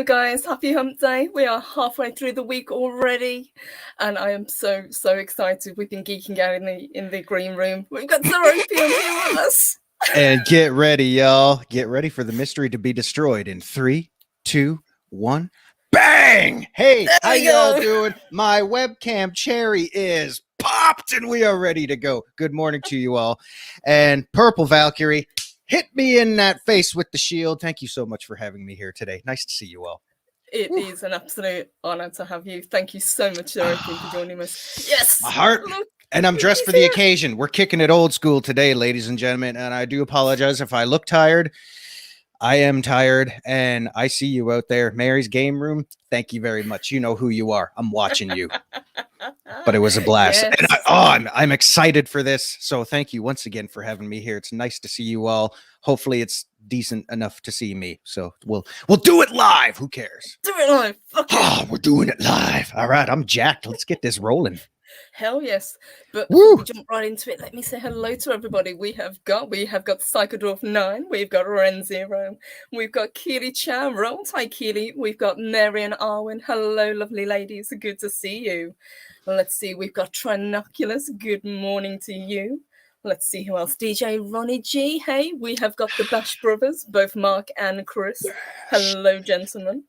go, guys. Happy hump day. We are halfway through the week already, and I am so excited. We've been geeking out in the green room. We've got Zeropium here with us. And get ready, y'all. Get ready for the mystery to be destroyed in 3, 2, 1. Bang! Hey, how y'all doing? My webcam cherry is popped and we are ready to go. Good morning to you all. And Purple Valkyrie, hit me in that face with the shield. Thank you so much for having me here today. Nice to see you all. It is an absolute honor to have you. Thank you so much, Zeropium, for joining us. Yes! My heart. Look. And I'm dressed for the occasion. We're kicking it old school today, ladies and gentlemen. And I do apologize if I look tired. I am tired. And I see you out there. Mary's Game Room. Thank you very much. You know who you are. I'm watching you. But it was a blast. Yes. And I'm excited for this. So thank you once again for having me here. It's nice to see you all. Hopefully it's decent enough to see me. So we'll do it live. Who cares? Do it live. Oh, we're doing it live. All right. I'm jacked. Let's get this rolling. Hell yes. But before we jump right into it, let me say hello to everybody. We have got Psychodorf 9, we've got Ren Zero, we've got Keely Chow, roll Hi Keely, we've got Mary and Arwen. Hello, lovely ladies, good to see you. Let's see, we've got Trinoculus, good morning to you. Let's see who else. DJ Ronnie G, hey, we have got the Bash Brothers, both Mark and Chris. Hello, gentlemen.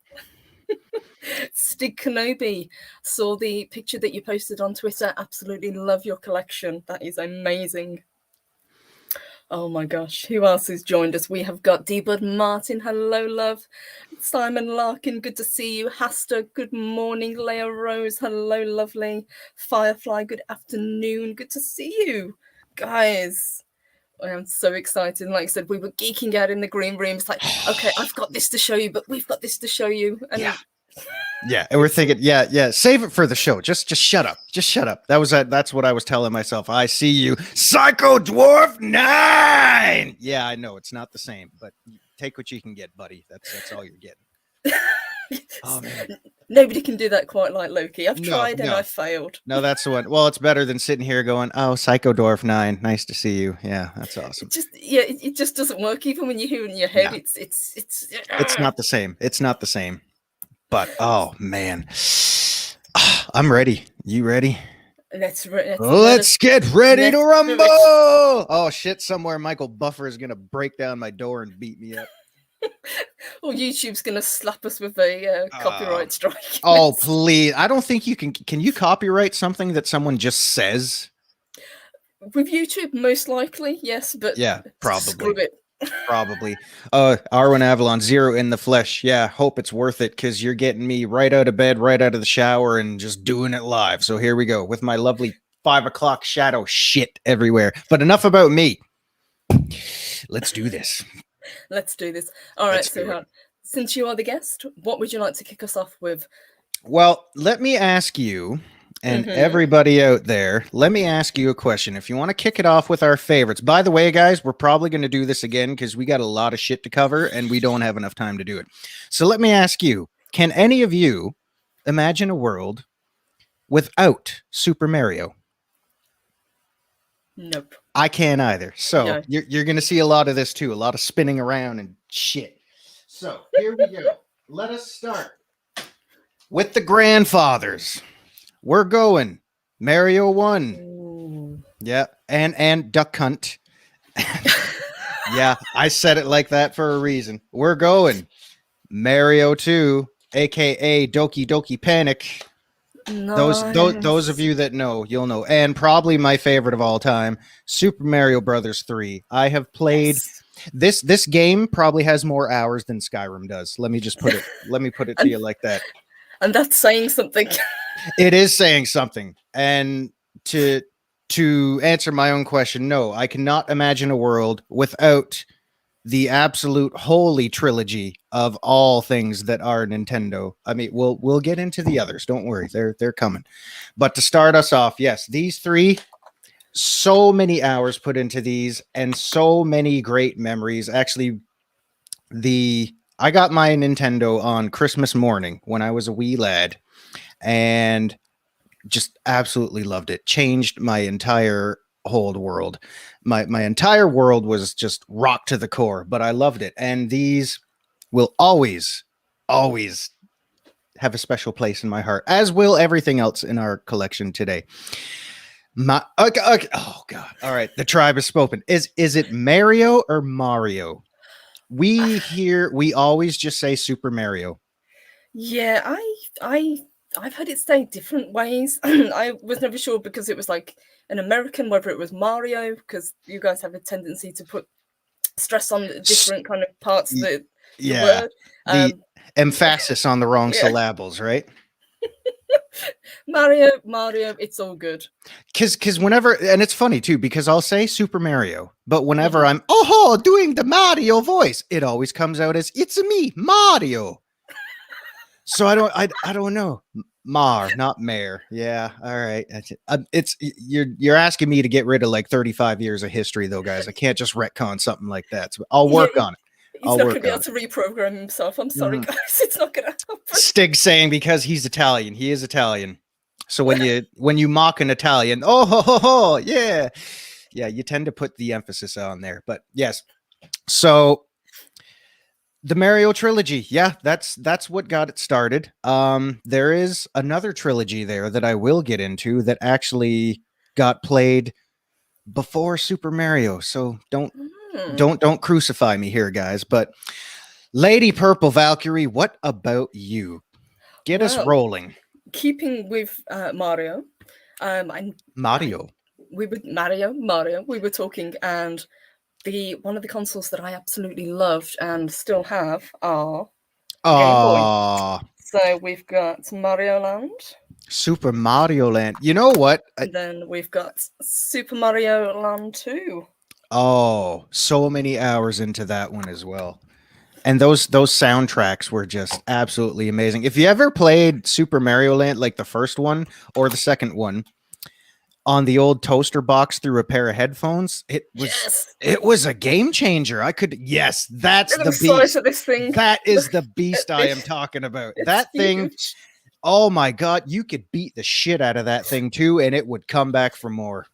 Stig Kenobi, saw the picture that you posted on Twitter. Absolutely love your collection. That is amazing. Oh my gosh, who else has joined us? We have got D-Bud Martin. Hello, love. Simon Larkin, good to see you. Hasta, good morning. Leah Rose, hello, lovely. Firefly, good afternoon. Good to see you, guys. I am so excited. Like I said, we were geeking out in the green room. It's like, okay, I've got this to show you, but we've got this to show you. And yeah, and we're thinking, yeah, save it for the show. Just shut up. Just shut up. That's what I was telling myself. I see you, Psycho Dwarf 9. Yeah, I know it's not the same, but take what you can get, buddy. That's all you're getting. Oh man, nobody can do that quite like Loki. I've tried and I failed. No, that's the one. Well, it's better than sitting here going, "Oh, Psycho Dwarf 9, nice to see you." Yeah, that's awesome. It just doesn't work. Even when you hear it in your head, no. It's not the same. It's not the same. But oh man, I'm ready. You ready? Let's get ready to rumble. Oh shit! Somewhere Michael Buffer is gonna break down my door and beat me up. Or YouTube's gonna slap us with a copyright strike. Oh please! I don't think you can. Can you copyright something that someone just says? With YouTube, most likely, yes. But yeah, probably. Screw it. Probably. Arwen Avalon, Zero in the flesh. Yeah, hope it's worth it because you're getting me right out of bed, right out of the shower, and just doing it live. So here we go with my lovely 5 o'clock shadow shit everywhere. But enough about me. Let's do this. Let's do this. All right, so since you are the guest, what would you like to kick us off with? Well, let me ask you, and everybody out there, let me ask you a question. If you want to kick it off with our favorites. By the way, guys, we're probably going to do this again because we got a lot of shit to cover and we don't have enough time to do it. So let me ask you, can any of you imagine a world without Super Mario? Nope. I can't either. So you're going to see a lot of this too, a lot of spinning around and shit. So here we go. Let us start with the grandfathers. We're going Mario 1. Ooh. Yeah, and Duck Hunt. Yeah, I said it like that for a reason. We're going Mario 2, aka Doki Doki Panic. Nice. Those of you that know, you'll know. And probably my favorite of all time, Super Mario Brothers 3. I have played this game probably has more hours than Skyrim does. Let me put it to you like that. And that's saying something. It is saying something. And to answer my own question, no, I cannot imagine a world without the absolute holy trilogy of all things that are Nintendo. I mean, we'll get into the others. Don't worry, they're coming. But to start us off, yes, these three, so many hours put into these, and so many great memories. Actually, I got my Nintendo on Christmas morning when I was a wee lad, and just absolutely loved it. Changed my entire whole world. My entire world was just rocked to the core, but I loved it. And these will always always have a special place in my heart, as will everything else in our collection today. Okay. Oh God! All right, the tribe is spoken. Is it Mario or Mario? We always just say Super Mario. Yeah, I've heard it say different ways. I was never sure because it was like an American, whether it was Mario, because you guys have a tendency to put stress on the different kind of parts of the word. The emphasis on the wrong syllables, right? Mario, it's all good. Because whenever, and it's funny too, because I'll say Super Mario, but whenever I'm doing the Mario voice, it always comes out as it's me, Mario. So I don't know. Not Mayor. Yeah, all right. It's you're asking me to get rid of like 35 years of history, though, guys. I can't just retcon something like that. So I'll work on it. He's not going to be able to reprogram himself. I'm sorry, guys. It's not going to happen. Stig saying because he's Italian. He is Italian. So when you mock an Italian, yeah, you tend to put the emphasis on there. But yes, so the Mario trilogy, yeah, that's what got it started. There is another trilogy there that I will get into that actually got played before Super Mario. So don't crucify me here, guys. But Lady Purple Valkyrie, what about you? Get us rolling. Keeping with Mario, Mario. We were talking, and one of the consoles that I absolutely loved and still have are Game Boy. So we've got Mario Land, Super Mario Land. You know what? And then we've got Super Mario Land 2. Oh, so many hours into that one as well. And those soundtracks were just absolutely amazing. If you ever played Super Mario Land, like the first one or the second one, on the old toaster box through a pair of headphones, it was a game changer. That's the beast. Of this thing. That is the beast I am talking about. That thing. Oh my God, you could beat the shit out of that thing too, and it would come back for more.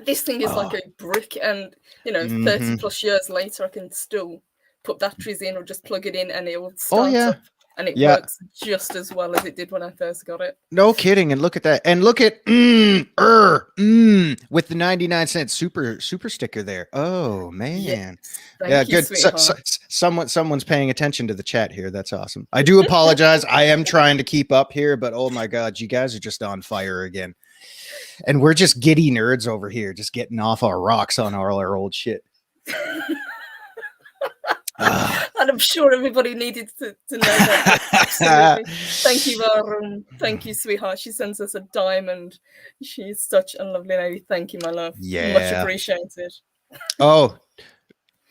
This thing is like a brick, and 30 plus years later, I can still put batteries in or just plug it in, and it will start up. And it works just as well as it did when I first got it. No kidding. And look at that. And look at with the 99-cent super sticker there. Oh man. Thank you, good. Someone's paying attention to the chat here. That's awesome. I do apologize. I am trying to keep up here, but oh my God, you guys are just on fire again. And we're just giddy nerds over here, just getting off our rocks on all our old shit. And I'm sure everybody needed to know that. Absolutely. Thank you, Varun. Thank you, sweetheart. She sends us a diamond. She's such a lovely lady. Thank you, my love. Yeah. Much appreciated. Oh,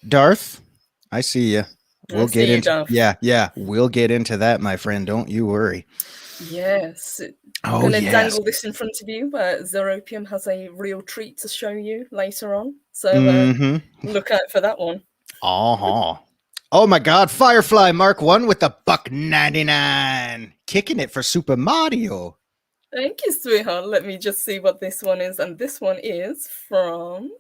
Darth, I see you. We'll get into Darth. Yeah. We'll get into that, my friend. Don't you worry. Yes. I'm going to dangle this in front of you. Zeropium has a real treat to show you later on. So look out for that one. Oh my God, Firefly Mark 1 with the $1.99. Kicking it for Super Mario. Thank you, sweetheart. Let me just see what this one is. And this one is from...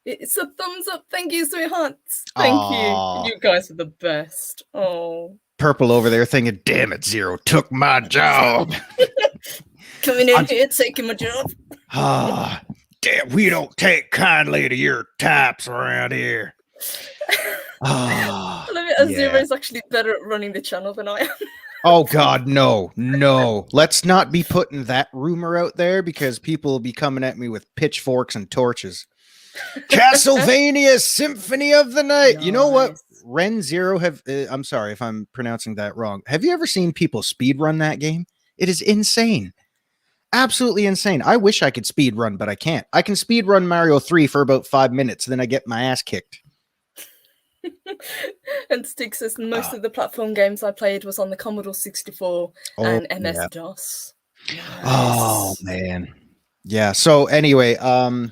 It's a thumbs up. Thank you, sweetheart. Thank you. You guys are the best. Oh. Purple over there thinking, damn it, Zero took my job. Coming in here, taking my job. Damn, we don't take kindly to your types around here. Zero is actually better at running the channel than I am. Oh God, no. Let's not be putting that rumor out there because people will be coming at me with pitchforks and torches. Castlevania Symphony of the Night. Nice. You know what? Ren Zero I'm sorry if I'm pronouncing that wrong. Have you ever seen people speed run that game? It is insane. Absolutely insane. I wish I could speed run, but I can't. I can speed run Mario 3 for about 5 minutes, then I get my ass kicked. And Stig says most of the platform games I played was on the Commodore 64 and MS-DOS. Nice. Oh man. Yeah. So anyway, right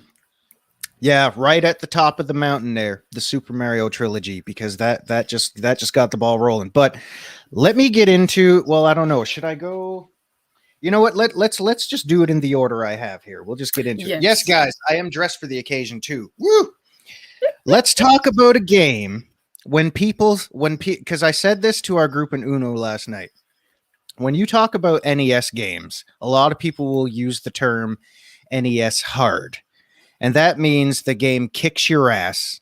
at the top of the mountain there, the Super Mario trilogy, because that just got the ball rolling. But let me get into, well, I don't know. Should I go? You know what? Let's just do it in the order I have here. We'll just get into it. Yes, guys, I am dressed for the occasion too. Woo! Let's talk about a game because I said this to our group in Uno last night. When you talk about NES games, a lot of people will use the term NES hard. And that means the game kicks your ass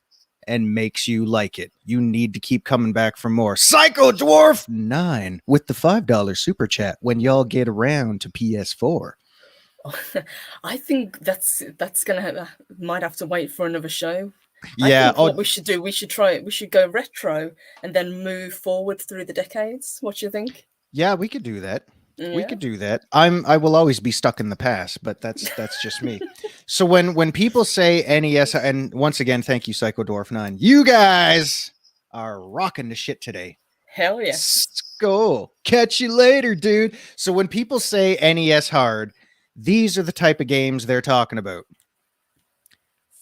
and makes you like it. You need to keep coming back for more. Psycho Dwarf 9 with the $5 super chat when y'all get around to PS4. I think that's gonna might have to wait for another show. Yeah. I think what we should do, we should try it. We should go retro and then move forward through the decades. What do you think? Yeah, we could do that. Yeah. We could do that. I will always be stuck in the past, but that's just me. So when people say NES, and once again, thank you, Psycho Dwarf 9. You guys are rocking the shit today. Hell yeah. Skull. Catch you later, dude. So when people say NES hard, these are the type of games they're talking about.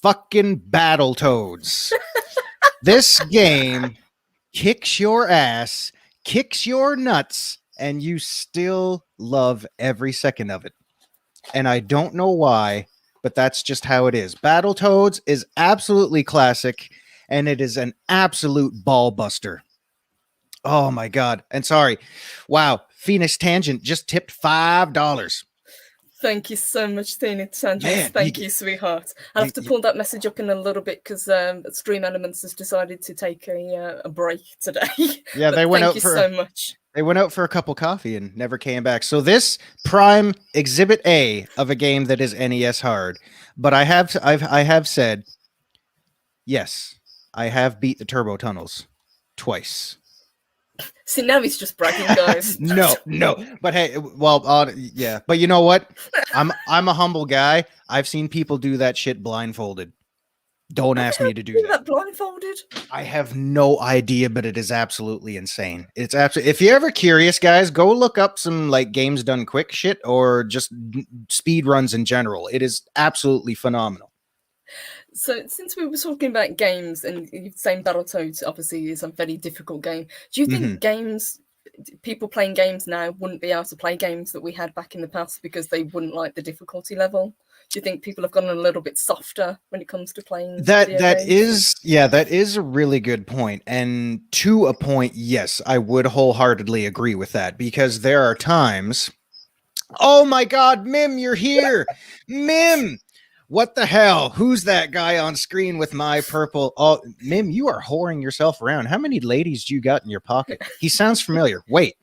Fucking Battletoads. This game kicks your ass, kicks your nuts, and you still love every second of it. And I don't know why, but that's just how it is. Battletoads is absolutely classic, and it is an absolute ball buster. Oh my God. And sorry. Wow. Phoenix Tangent just tipped $5. Thank you so much, Phoenix Tangent. Man, Thank you, sweetheart. I'll have to pull that message up in a little bit because Stream Elements has decided to take a break today. Yeah, they went out for so much. They went out for a cup of coffee and never came back. So this prime exhibit A of a game that is NES hard. But I have said, yes, I have beat the turbo tunnels twice. See, now he's just bragging, guys. No. But hey, well, yeah. But you know what? I'm a humble guy. I've seen people do that shit blindfolded. Don't ask me to do that. Blindfolded? I have no idea, but it is absolutely insane. It's absolutely. If you're ever curious, guys, go look up some like games done quick shit or just speed runs in general. It is absolutely phenomenal. So, since we were talking about games and saying Battletoads obviously is a very difficult game, do you think people playing games now wouldn't be able to play games that we had back in the past because they wouldn't like the difficulty level? Do you think people have gotten a little bit softer when it comes to playing? That is a really good point. And to a point, yes, I would wholeheartedly agree with that because there are times. Oh my God, Mim, you're here. Mim, what the hell? Who's that guy on screen with my purple? Oh, Mim, you are whoring yourself around. How many ladies do you got in your pocket? He sounds familiar. Wait,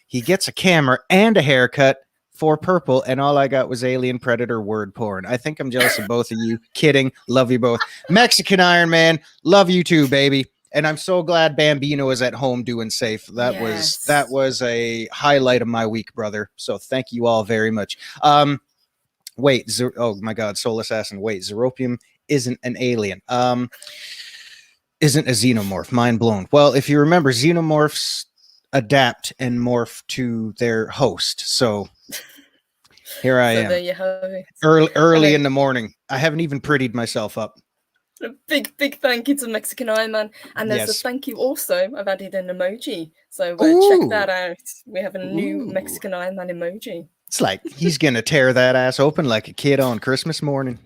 he gets a camera and a haircut for purple, and all I got was alien predator word porn. I think I'm jealous of both of you. Kidding. Love you both. Mexican Iron Man. Love you too, baby. And I'm so glad Bambino is at home doing safe. That was a highlight of my week, brother. So thank you all very much. Wait, oh my God, Soul Assassin. Wait, Zeropium isn't an alien. Isn't a xenomorph. Mind blown. Well, if you remember, xenomorphs adapt and morph to their host. So here I am. There you have it. Early in the morning. I haven't even prettied myself up. A big thank you to Mexican Iron Man. And there's a thank you also. I've added an emoji. So check that out. We have a new Mexican Iron Man emoji. It's like he's going to tear that ass open like a kid on Christmas morning.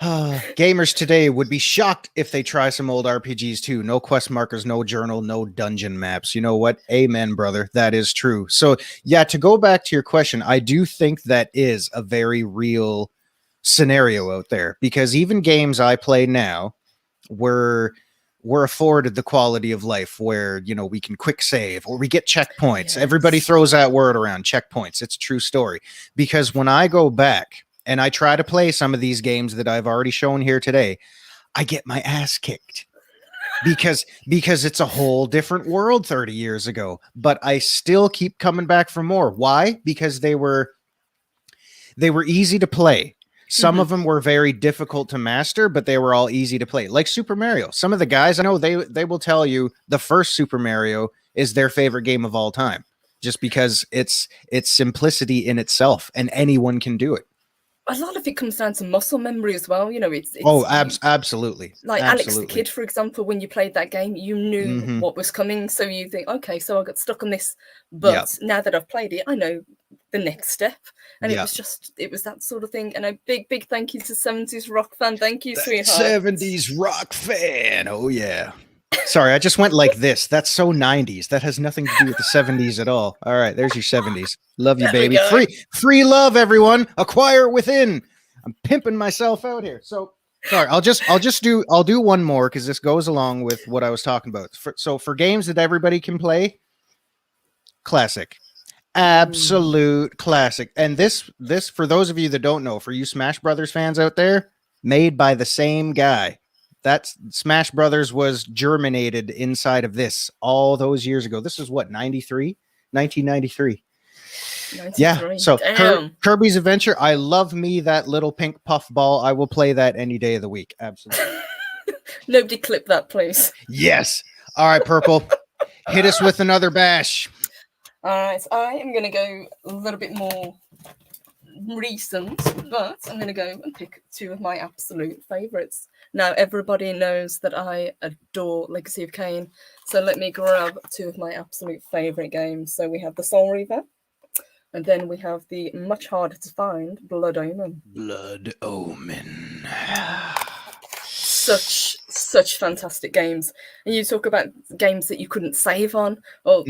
Gamers today would be shocked if they try some old RPGs too. No quest markers, no journal, no dungeon maps. You know what? Amen, brother. That is true. So yeah, to go back to your question, I do think that is a very real scenario out there because even games I play now were afforded the quality of life where, you know, we can quick save or we get checkpoints. Yes. Everybody throws that word around, checkpoints. It's a true story. Because when I go back and I try to play some of these games that I've already shown here today, I get my ass kicked because it's a whole different world 30 years ago. But I still keep coming back for more. Why? Because they were easy to play. Some of them were very difficult to master, but they were all easy to play. Like Super Mario. Some of the guys I know, they will tell you the first Super Mario is their favorite game of all time, just because it's simplicity in itself, and anyone can do it. A lot of it comes down to muscle memory as well. You know, it's absolutely. Like Alex the Kid, for example, when you played that game, you knew what was coming. So you think, okay, so I got stuck on this. But now that I've played it, I know the next step. And it was that sort of thing. And a big thank you to 70s Rock fan. Thank you, sweetheart. 70s Rock fan. Oh, yeah. Sorry, I just went like this. That's so 90s. That has nothing to do with the 70s at all. All right, there's your 70s. Love you, There we baby. go. Free love, everyone. Acquire within. I'm pimping myself out here. So sorry, I'll do one more because this goes along with what I was talking about. So for games that everybody can play, classic. Absolute classic. And this for those of you that don't know, for you Smash Brothers fans out there, made by the same guy. That's Smash Brothers was germinated inside of this all those years ago. This is what, 93? 1993. 93. Yeah. So Damn. Kirby's Adventure, I love me that little pink puff ball. I will play that any day of the week. Absolutely. Nobody clip that, please. Yes. All right, Purple. Hit us with another bash. All right, so I am going to go a little bit more recent, but I'm going to go and pick two of my absolute favourites. Now, everybody knows that I adore Legacy of Kain, so let me grab two of my absolute favourite games. So we have the Soul Reaver, and then we have the much harder to find Blood Omen. Blood Omen. Such fantastic games. And you talk about games that you couldn't save on, or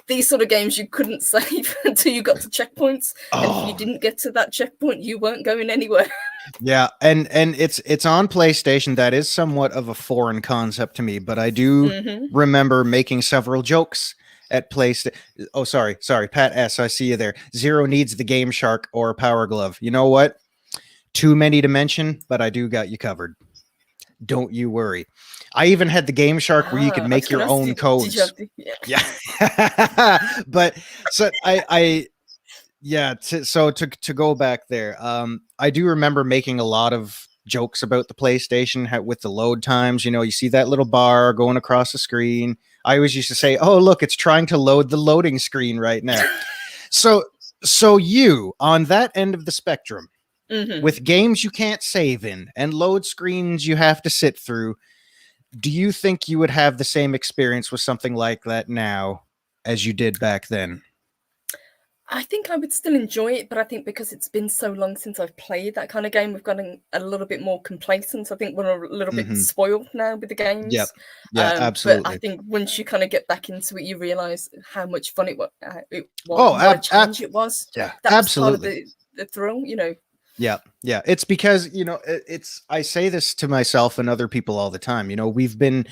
these sort of games you couldn't save until you got to checkpoints. And if you didn't get to that checkpoint, you weren't going anywhere. Yeah, and it's on PlayStation. That is somewhat of a foreign concept to me, but I do remember making several jokes at PlayStation. Oh, sorry, Pat S. I see you there. Zero needs the Game Shark or Power Glove. You know what? Too many to mention, but I do got you covered. Don't you worry. I even had the Game Shark where you could make your own codes. Yeah. But so to go back there, I do remember making a lot of jokes about the PlayStation with the load times. You know, you see that little bar going across the screen. I always used to say, "Oh, look, it's trying to load the loading screen right now." So you on that end of the spectrum, with games you can't save in and load screens you have to sit through, do you think you would have the same experience with something like that now as you did back then? I think I would still enjoy it, but I think because it's been so long since I've played that kind of game, we've gotten a little bit more complacent. I think we're a little bit spoiled now with the games. Yep. Yeah, absolutely. But I think once you kind of get back into it, you realize how much fun it was. What a challenge it was. Yeah, that absolutely. Was part of the thrill, you know. Yeah. It's because, you know, I say this to myself and other people all the time. You know, we've been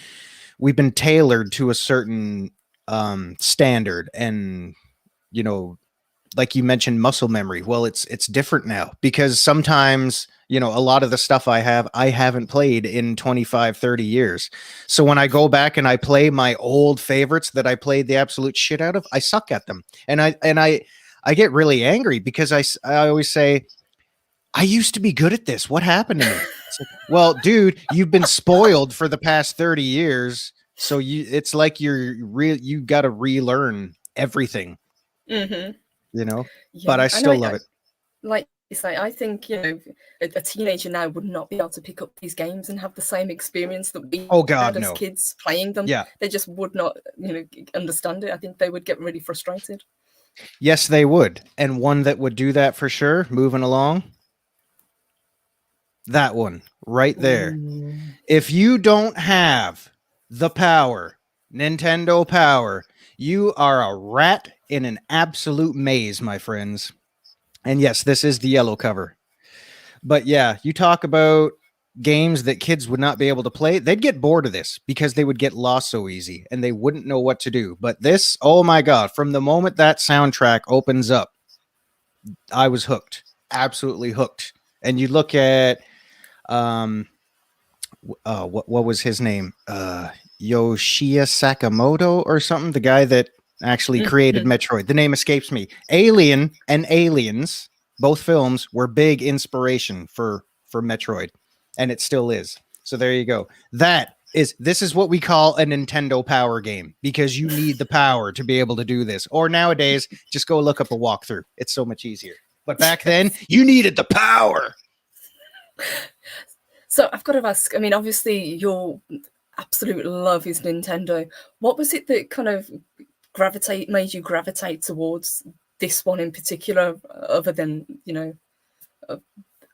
tailored to a certain standard, and, you know, like you mentioned, muscle memory. Well, it's different now because sometimes, you know, a lot of the stuff I haven't played in 25, 30 years. So when I go back and I play my old favorites that I played the absolute shit out of, I suck at them. And I get really angry because I always say, I used to be good at this. What happened to me? Like, well, dude, you've been spoiled for the past 30 years. So it's like you got to relearn everything. You know, yeah, but I still love it. Like you say, I think, you know, a teenager now would not be able to pick up these games and have the same experience that we had as kids playing them. Yeah. They just would not, you know, understand it. I think they would get really frustrated. Yes, they would. And one that would do that for sure, moving along, that one right there. If you don't have the power, Nintendo power, you are a rat in an absolute maze, my friends. And yes, this is the yellow cover. But yeah, you talk about games that kids would not be able to play. They'd get bored of this because they would get lost so easy and they wouldn't know what to do. But this, oh my God, from the moment that soundtrack opens up, I was hooked, absolutely hooked. And you look at, what was his name? Yoshia Sakamoto or something, the guy that actually created Metroid. The name escapes me. Alien and Aliens, both films, were big inspiration for Metroid, and it still is. So there you go. This is what we call a Nintendo power game, because you need the power to be able to do this. Or nowadays, just go look up a walkthrough. It's so much easier. But back then, you needed the power. So I've got to ask, I mean, obviously your absolute love is Nintendo. What was it that kind of made you gravitate towards this one in particular, other than, you know,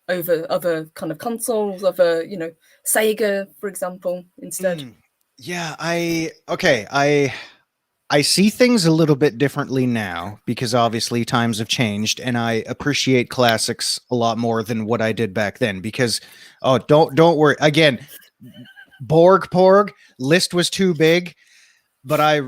over other kind of consoles, other, you know, Sega, for example, instead? Yeah, I see things a little bit differently now because obviously times have changed, and I appreciate classics a lot more than what I did back then. Because don't worry. Again, Porg list was too big, but I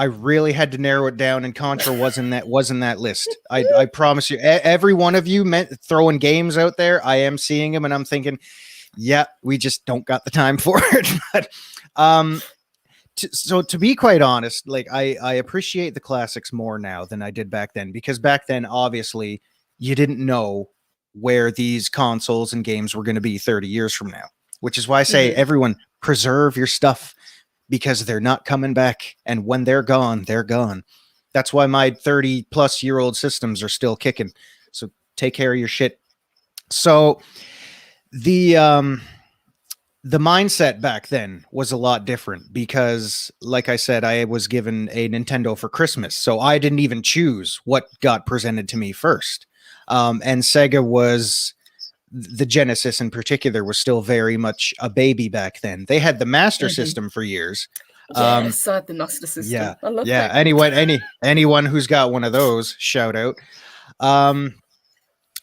really had to narrow it down, and Contra wasn't that list. I promise you, every one of you meant throwing games out there. I am seeing them, and I'm thinking, yeah, we just don't got the time for it. But so to be quite honest, like I appreciate the classics more now than I did back then, because back then obviously you didn't know where these consoles and games were going to be 30 years from now, which is why I say everyone preserve your stuff, because they're not coming back, and when they're gone, they're gone. That's why my 30-plus-year-old systems are still kicking. So take care of your shit. So the mindset back then was a lot different because, like I said, I was given a Nintendo for Christmas, so I didn't even choose what got presented to me first. And Sega was, the Genesis in particular, was still very much a baby back then. They had the Master System for years. Yes, I had the Master System. Yeah, I love yeah. that. Anyone who's got one of those, shout out.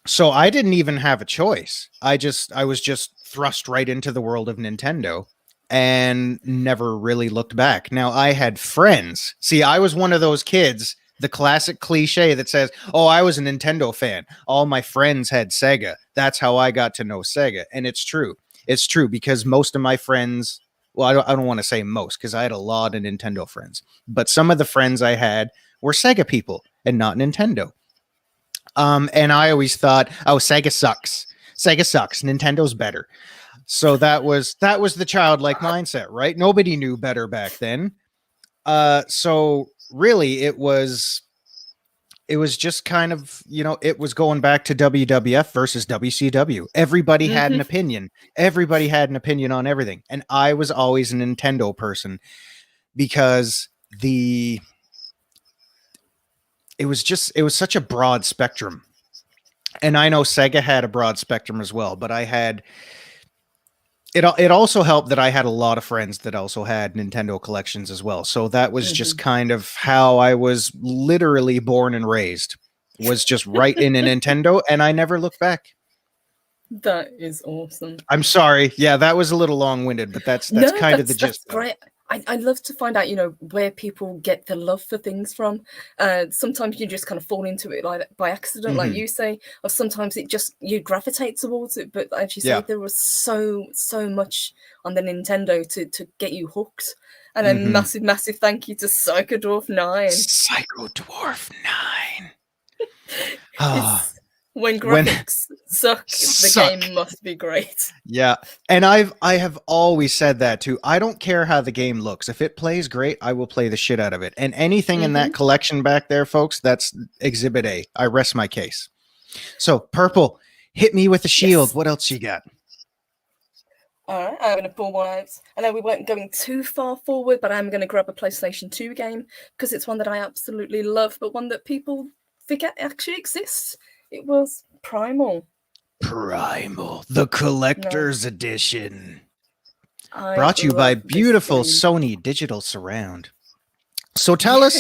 So I didn't even have a choice. I was just thrust right into the world of Nintendo and never really looked back. Now, I had friends. See, I was one of those kids, the classic cliche that says, oh, I was a Nintendo fan. All my friends had Sega. That's how I got to know Sega. And it's true. It's true, because most of my friends, well, I don't want to say most, because I had a lot of Nintendo friends, but some of the friends I had were Sega people and not Nintendo. And I always thought, oh, Sega sucks. Sega sucks. Nintendo's better. So that was the childlike mindset, right? Nobody knew better back then. So really it was just kind of, it was going back to WWF versus WCW. Everybody had an opinion. Everybody had an opinion on everything. And I was always a Nintendo person because it was such a broad spectrum. And I know Sega had a broad spectrum as well, but I had it also helped that I had a lot of friends that also had Nintendo collections as well. So that was just kind of how I was literally born and raised, was just right in a Nintendo, and I never looked back. That is awesome. I'm sorry. Yeah, that was a little long-winded, but that's kind of the gist. That's great. I love to find out, where people get the love for things from. Sometimes you just kind of fall into it like by accident, like you say, or sometimes it just, you gravitate towards it. But as you say, there was so much on the Nintendo to get you hooked. And a massive thank you to Psychodwarf 9. Psychodwarf 9. When graphics suck, the game must be great. Yeah. And I have always said that too. I don't care how the game looks. If it plays great, I will play the shit out of it. And anything in that collection back there, folks, that's Exhibit A. I rest my case. So, Purple, hit me with a shield. Yes. What else you got? All right, I'm going to pull one out. I know we weren't going too far forward, but I'm going to grab a PlayStation 2 game because it's one that I absolutely love, but one that people forget actually exists. It was Primal. The Collector's Edition. Brought to you by beautiful Sony Digital Surround. So tell us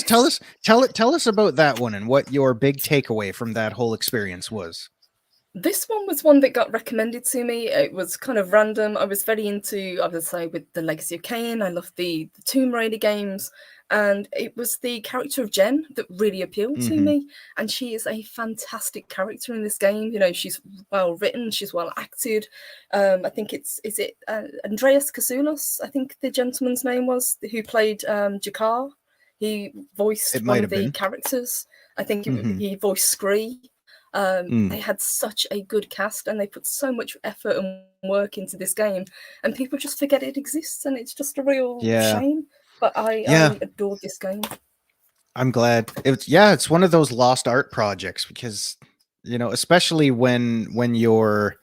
about that one and what your big takeaway from that whole experience was. This one was one that got recommended to me. It was kind of random. I was very into, I would say, with the Legacy of Kain. I loved the Tomb Raider games. And it was the character of Jen that really appealed to me. And she is a fantastic character in this game. She's well written, she's well acted. I think is it Andreas Kasoulas, I think the gentleman's name was, who played Jakar. He voiced one of the characters. I think he voiced Scree. They had such a good cast, and they put so much effort and work into this game, and people just forget it exists, and it's just a real shame. But I adore this game. I'm glad. It's one of those lost art projects because, especially when your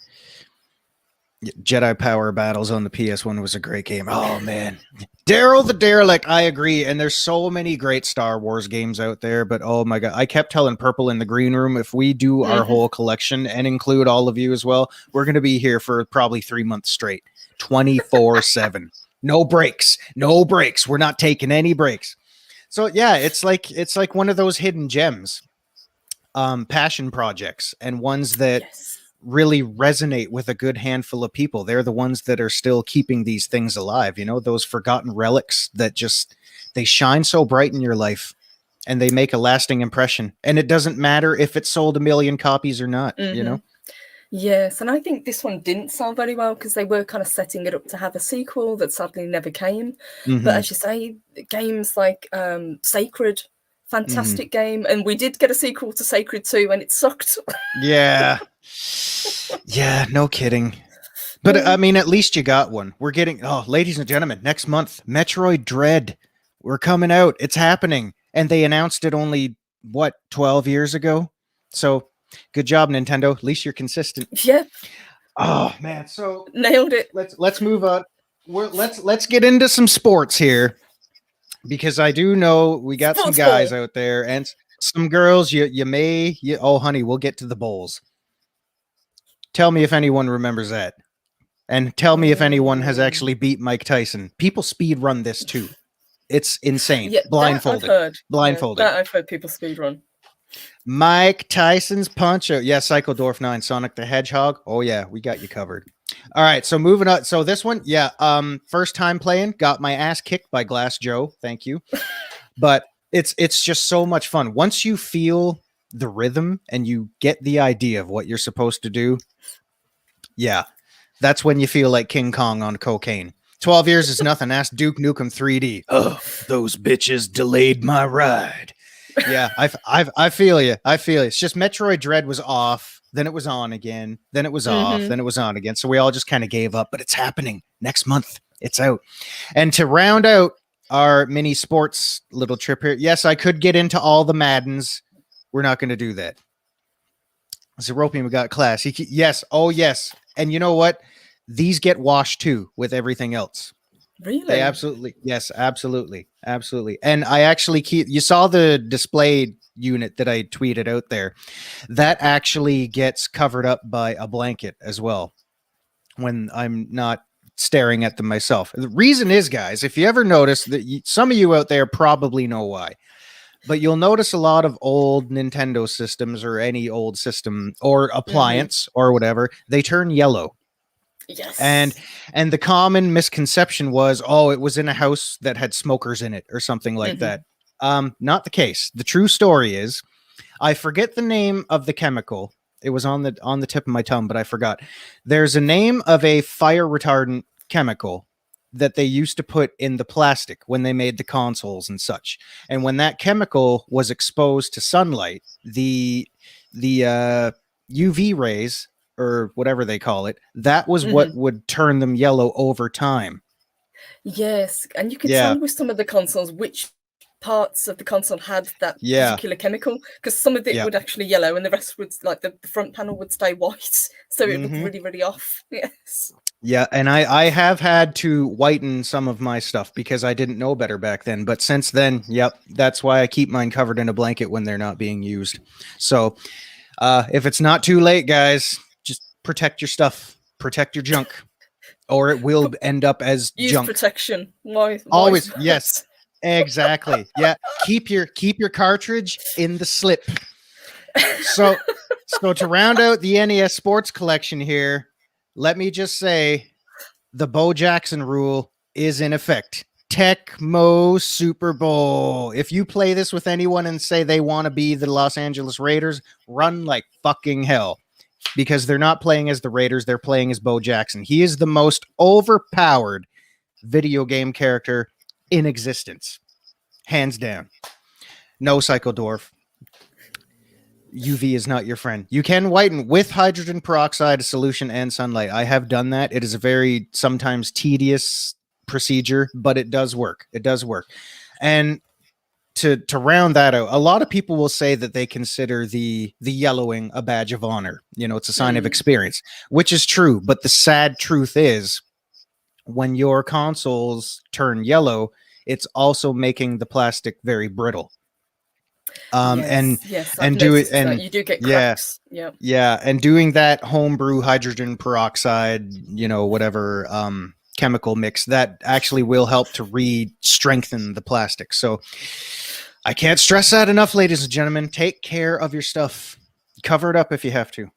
Jedi Power Battles on the PS1 was a great game. Oh man, Daryl the Derelict. I agree. And there's so many great Star Wars games out there, but oh my God, I kept telling Purple in the green room, if we do our whole collection and include all of you as well, we're going to be here for probably 3 months straight, 24/7. No breaks. No breaks. We're not taking any breaks. So yeah, it's like one of those hidden gems, passion projects, and ones that really resonate with a good handful of people. They're the ones that are still keeping these things alive. You know, those forgotten relics that just, they shine so bright in your life and they make a lasting impression. And it doesn't matter if it sold 1 million copies or not, you know? Yes, and I think this one didn't sell very well because they were kind of setting it up to have a sequel that sadly never came. But as you say, games like Sacred, fantastic game, and we did get a sequel to Sacred 2 and it sucked. Yeah. Yeah, no kidding. But I mean, at least you got one. We're getting, ladies and gentlemen, next month, Metroid Dread. We're coming out. It's happening. And they announced it only, 12 years ago? So good job, Nintendo. At least you're consistent. Yeah. Oh man, so nailed it. Let's move on. Let's get into some sports here, because I do know we got some guys out there and some girls. Oh honey, we'll get to the bowls. Tell me if anyone remembers that, and tell me if anyone has actually beat Mike Tyson. People speed run this too. It's insane. Yeah, blindfolded. Blindfolded. I've heard people speed run. Mike Tyson's Punch Out. Yeah, Psychodorf 9, Sonic the Hedgehog. Oh yeah, we got you covered. All right, so moving on. So this one, first time playing, got my ass kicked by Glass Joe. Thank you. But it's just so much fun. Once you feel the rhythm and you get the idea of what you're supposed to do, yeah, that's when you feel like King Kong on cocaine. 12 years is nothing. Ask Duke Nukem 3D. Oh, those bitches delayed my ride. Yeah, I feel you. I feel you. It's just Metroid Dread was off, then it was on again, then it was off, then it was on again. So we all just kind of gave up, but it's happening next month. It's out. And to round out our mini sports little trip here, yes, I could get into all the Maddens. We're not going to do that. Zeropium, we got class. Yes. Oh, yes. And you know what? These get washed too with everything else. Really? They absolutely. Yes, absolutely. Absolutely. And I actually you saw the display unit that I tweeted out there. That actually gets covered up by a blanket as well when I'm not staring at them myself. The reason is, guys, if you ever notice that some of you out there probably know why, but you'll notice a lot of old Nintendo systems or any old system or appliance or whatever, they turn yellow. Yes. And the common misconception was, it was in a house that had smokers in it or something like that. Not the case. The true story is, I forget the name of the chemical. It was on the tip of my tongue, but I forgot. There's a name of a fire retardant chemical that they used to put in the plastic when they made the consoles and such. And when that chemical was exposed to sunlight, the UV rays, or whatever they call it, that was what would turn them yellow over time. Yes, and you could tell with some of the consoles which parts of the console had that particular chemical, because some of it would actually yellow and the rest would, like the front panel would stay white, so it looked really, really off. Yes. Yeah, and I have had to whiten some of my stuff because I didn't know better back then, but since then, that's why I keep mine covered in a blanket when they're not being used. So if it's not too late, guys, protect your stuff, protect your junk, or it will end up as junk. Protection. Why always? Yes, exactly. Yeah, keep your cartridge in the slip. So to round out the NES Sports collection here, let me just say the Bo Jackson rule is in effect. Tecmo Super Bowl. If you play this with anyone and say they want to be the Los Angeles Raiders, run like fucking hell. Because they're not playing as the Raiders, they're playing as Bo Jackson. He is the most overpowered video game character in existence. Hands down. No, Psychodorf. UV is not your friend. You can whiten with hydrogen peroxide, solution, and sunlight. I have done that. It is a very sometimes tedious procedure, but it does work. It does work. And to round that out, a lot of people will say that they consider the yellowing a badge of honor. You know, it's a sign of experience, which is true. But the sad truth is, when your consoles turn yellow, it's also making the plastic very brittle. You do get cracks. And doing that homebrew hydrogen peroxide, whatever chemical mix that actually will help to strengthen the plastic. So I can't stress that enough, ladies and gentlemen. Take care of your stuff. Cover it up if you have to.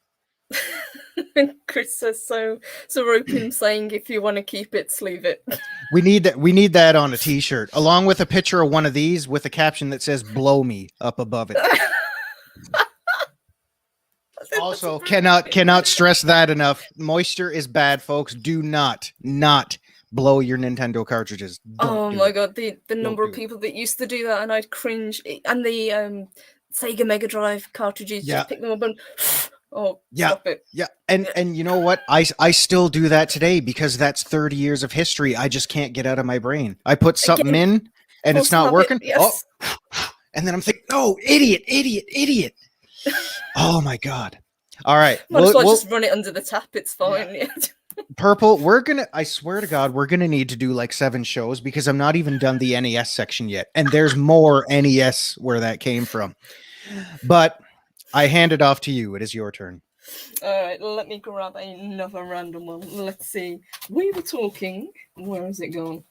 And Chris says so. Zeropium saying, if you want to keep it, sleeve it. We need that. We need that on a T-shirt, along with a picture of one of these with a caption that says "Blow me" up above it. Also, cannot stress that enough. Moisture is bad, folks. Do not blow your Nintendo cartridges. Oh my god, the number of people that used to do that, and I'd cringe. And the Sega Mega Drive cartridges, just pick them up and stop it. Yeah, and you know what? I still do that today because that's 30 years of history. I just can't get out of my brain. I put something in and it's not working. Yes. Oh, and then I'm thinking, no, idiot. Oh my god. All right. Might as well just run it under the tap. It's fine. Yeah. Purple, I swear to God, we're gonna need to do like 7 shows because I'm not even done the NES section yet. And there's more NES where that came from. But I hand it off to you. It is your turn. All right, let me grab another random one. Let's see. We were talking. Where is it gone?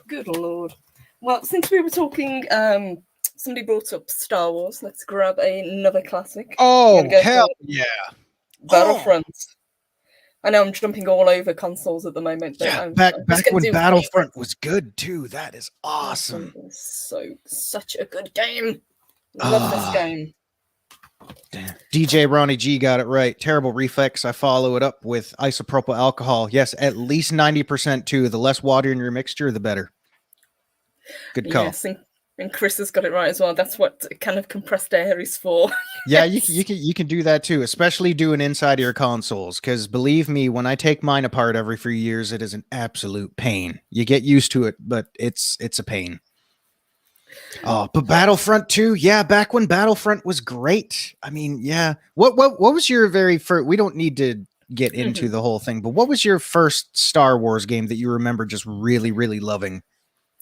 Good Lord. Well, since we were talking, somebody brought up Star Wars. Let's grab another classic. Oh, hell yeah. Battlefront. I know I'm jumping all over consoles at the moment. But yeah, back when Battlefront was good too. That is awesome. Such a good game. Love this game. Damn. DJ Ronnie G got it right. Terrible reflex. I follow it up with isopropyl alcohol. Yes, at least 90% too. The less water in your mixture, the better. Good call. Yes, and Chris has got it right as well. That's what kind of compressed air is for. Yeah, you can do that too, especially doing inside of your consoles. Because believe me, when I take mine apart every few years, it is an absolute pain. You get used to it, but it's a pain. Oh, but Battlefront 2, yeah, back when Battlefront was great. I mean, yeah. What was your very first? We don't need to get into the whole thing, but what was your first Star Wars game that you remember just really, really loving?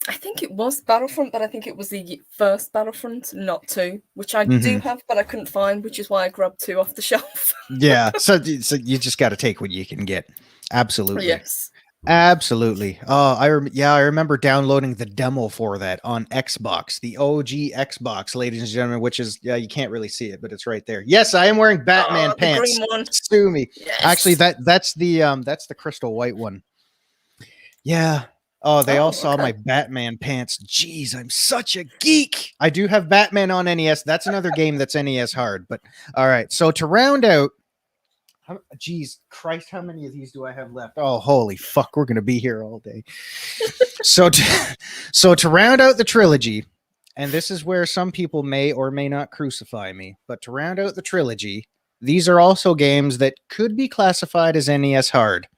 I think it was Battlefront, but I think it was the first Battlefront, not 2, which I do have, but I couldn't find, which is why I grabbed 2 off the shelf. Yeah, so you just got to take what you can get. Absolutely. Yes. Absolutely. Oh, I remember downloading the demo for that on Xbox, the OG Xbox, ladies and gentlemen, which is, you can't really see it, but it's right there. Yes, I am wearing Batman pants. The green one. Sue me. Yes. Actually, that's the crystal white one. Yeah. Oh, they all saw my Batman pants. Jeez, I'm such a geek. I do have Batman on NES. That's another game that's NES hard. But all right. So to round out, geez, Christ, how many of these do I have left? Oh, holy fuck, we're gonna be here all day. So to round out the trilogy, and this is where some people may or may not crucify me, but to round out the trilogy, these are also games that could be classified as NES hard.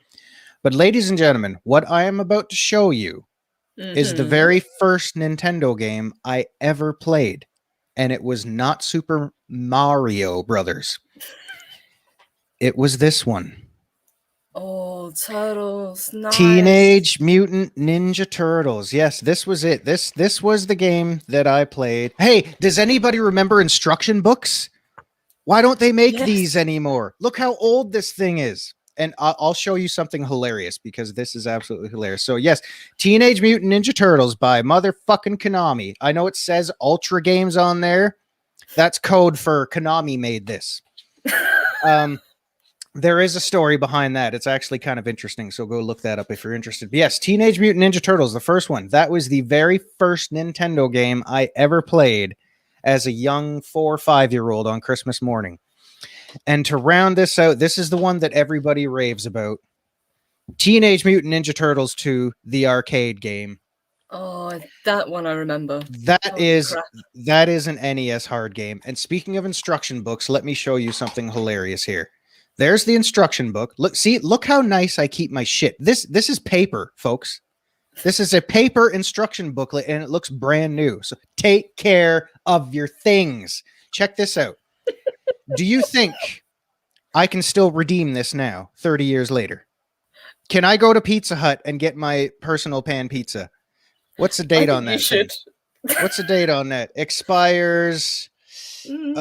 But ladies and gentlemen, what I am about to show you is the very first Nintendo game I ever played. And it was not Super Mario Brothers. It was this one. Oh, Turtles. Nice. Teenage Mutant Ninja Turtles. Yes, this was it. This was the game that I played. Hey, does anybody remember instruction books? Why don't they make these anymore? Look how old this thing is. And I'll show you something hilarious because this is absolutely hilarious. So yes, Teenage Mutant Ninja Turtles by motherfucking Konami. I know it says Ultra Games on there. That's code for Konami made this. There is a story behind that. It's actually kind of interesting. So go look that up if you're interested. But yes, Teenage Mutant Ninja Turtles, the first one. That was the very first Nintendo game I ever played as a young 4 or 5-year-old on Christmas morning. And to round this out, this is the one that everybody raves about. Teenage Mutant Ninja Turtles 2, the arcade game. Oh, that one I remember. That is an NES hard game. And speaking of instruction books, let me show you something hilarious here. There's the instruction book. Look how nice I keep my shit. This is paper, folks. This is a paper instruction booklet, and it looks brand new. So take care of your things. Check this out. Do you think I can still redeem this now, 30 years later? Can I go to Pizza Hut and get my personal pan pizza? What's the date on that? You should. What's the date on that? Expires. Can't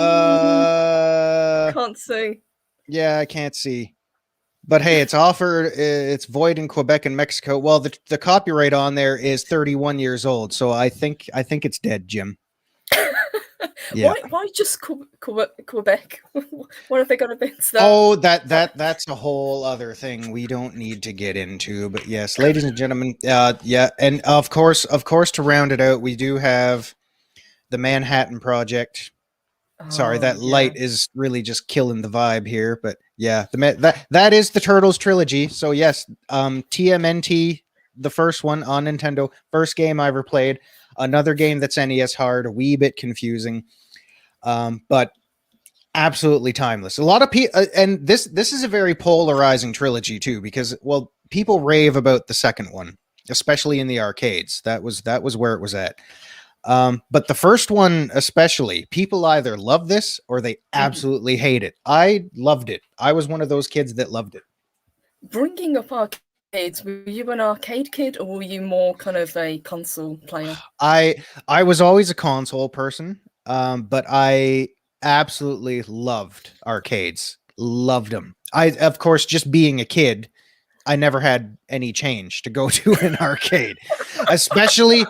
see. Yeah, I can't see. But hey, it's offered. It's void in Quebec and Mexico. Well, the copyright on there is 31 years old, so I think it's dead, Jim. Yeah. Why just Quebec? What have they got against that? Oh, that's a whole other thing we don't need to get into. But yes, ladies and gentlemen, yeah, and of course, to round it out, we do have the Manhattan Project. Sorry, that light is really just killing the vibe here. But yeah, that is the Turtles trilogy. So yes, TMNT, the first one on Nintendo, first game I ever played. Another game that's NES hard, a wee bit confusing, but absolutely timeless. A lot of people, and this is a very polarizing trilogy too, because people rave about the second one, especially in the arcades. That was where it was at. But the first one, especially, people either love this or they absolutely hate it. I loved it. I was one of those kids that loved it. Bringing up arcades, were you an arcade kid or were you more kind of a console player? I was always a console person, but I absolutely loved arcades. Loved them. Of course, just being a kid, I never had any change to go to an arcade, especially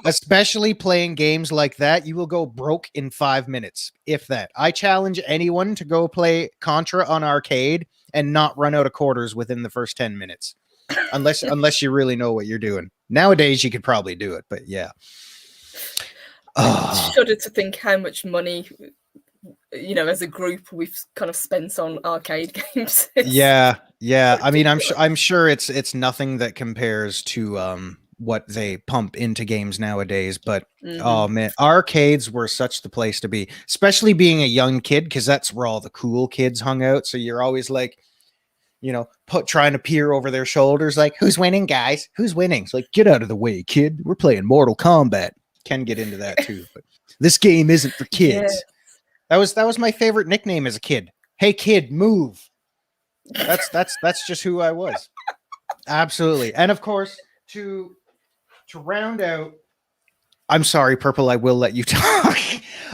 playing games like that. You will go broke in 5 minutes, if that. I challenge anyone to go play Contra on arcade and not run out of quarters within the first 10 minutes, unless you really know what you're doing. Nowadays, you could probably do it, but yeah. I shudder to think how much money, as a group, we've kind of spent on arcade games. Yeah. I mean, I'm sure it's nothing that compares to what they pump into games nowadays. But oh man, arcades were such the place to be, especially being a young kid, because that's where all the cool kids hung out. So you're always like, trying to peer over their shoulders, like, who's winning, guys? Who's winning? It's like, get out of the way, kid. We're playing Mortal Kombat. Can get into that too, but this game isn't for kids. Yeah. That was my favorite nickname as a kid. Hey kid, move. That's just who I was. Absolutely. And of course, to round out, I'm sorry, Purple, I will let you talk.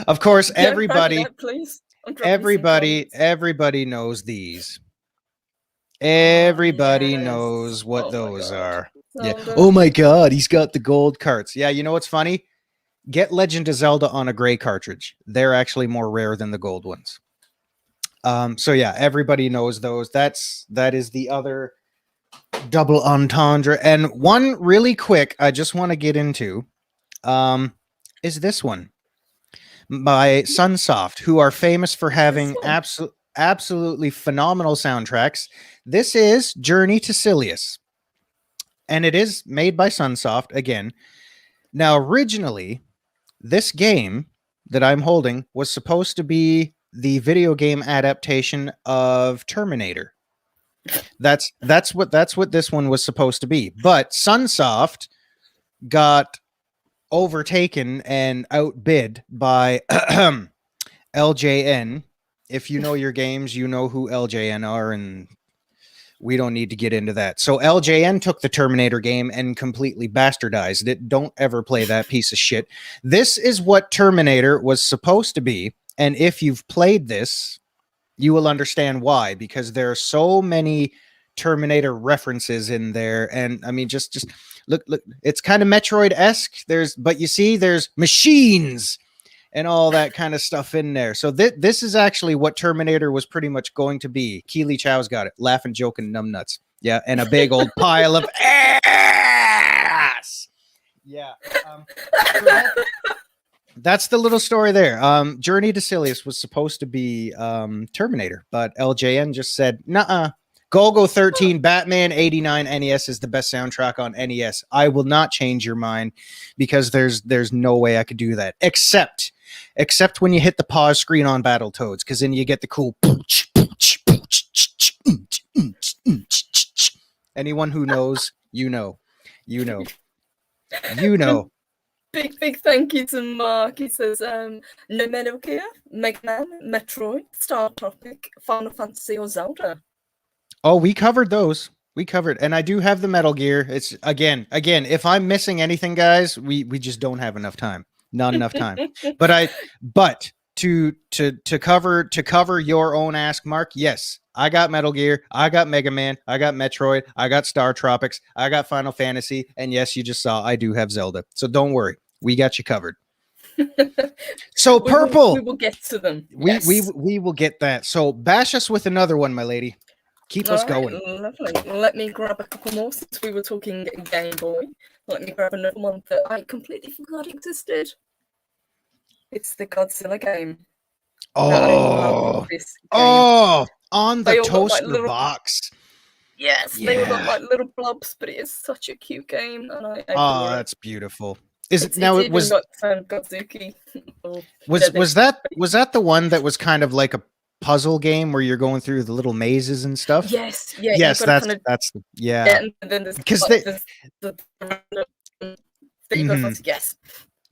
Of course, everybody knows these. Everybody knows what those are. Yeah. Oh my god, he's got the gold carts. Yeah, you know what's funny? Get Legend of Zelda on a gray cartridge. They're actually more rare than the gold ones. So yeah, everybody knows those. That is the other double entendre. And one really quick I just want to get into is this one by Sunsoft, who are famous for having absolutely phenomenal soundtracks. This is Journey to Silius, and it is made by Sunsoft again. Now, originally, this game that I'm holding was supposed to be the video game adaptation of Terminator. That's what this one was supposed to be. But Sunsoft got overtaken and outbid by LJN. If you know your games, you know who LJN are, and we don't need to get into that. So LJN took the Terminator game and completely bastardized it. Don't ever play that piece of shit. This is what Terminator was supposed to be. And if you've played this, you will understand why, because there are so many Terminator references in there. And I mean, just look, it's kind of Metroid-esque. But you see, there's machines and all that kind of stuff in there. So this is actually what Terminator was pretty much going to be. Keely Chow's got it. Laughing, joking, numbnuts. Yeah, and a big old pile of ass. Yeah. That's the little story there. Journey to Silius was supposed to be Terminator, but LJN just said, nuh-uh. Golgo 13, Batman 89 NES is the best soundtrack on NES. I will not change your mind, because there's no way I could do that. Except when you hit the pause screen on Battletoads, because then you get the cool pooch, pooch, pooch. Anyone who knows, you know. Big thank you to Mark. He says, no Metal Gear, Mega Man, Metroid, Star Tropic, Final Fantasy, or Zelda. Oh, we covered those. And I do have the Metal Gear. It's again, if I'm missing anything, guys, we just don't have enough time. Not enough time. But to cover your own ask, Mark, yes, I got Metal Gear, I got Mega Man, I got Metroid, I got Star Tropics, I got Final Fantasy, and yes, you just saw I do have Zelda. So don't worry, we got you covered. So Purple, we will get to them. We will get that. So bash us with another one, my lady. Keep us going. Lovely. Let me grab a couple more since we were talking Game Boy. Let me grab another one that I completely forgot existed. It's the Godzilla game. Oh, on the toaster box. Yes, they all look like little blobs, but it is such a cute game, and I that's beautiful. Was that the one that was kind of like a puzzle game where you're going through the little mazes and stuff? Yes, that's and then there's because yes.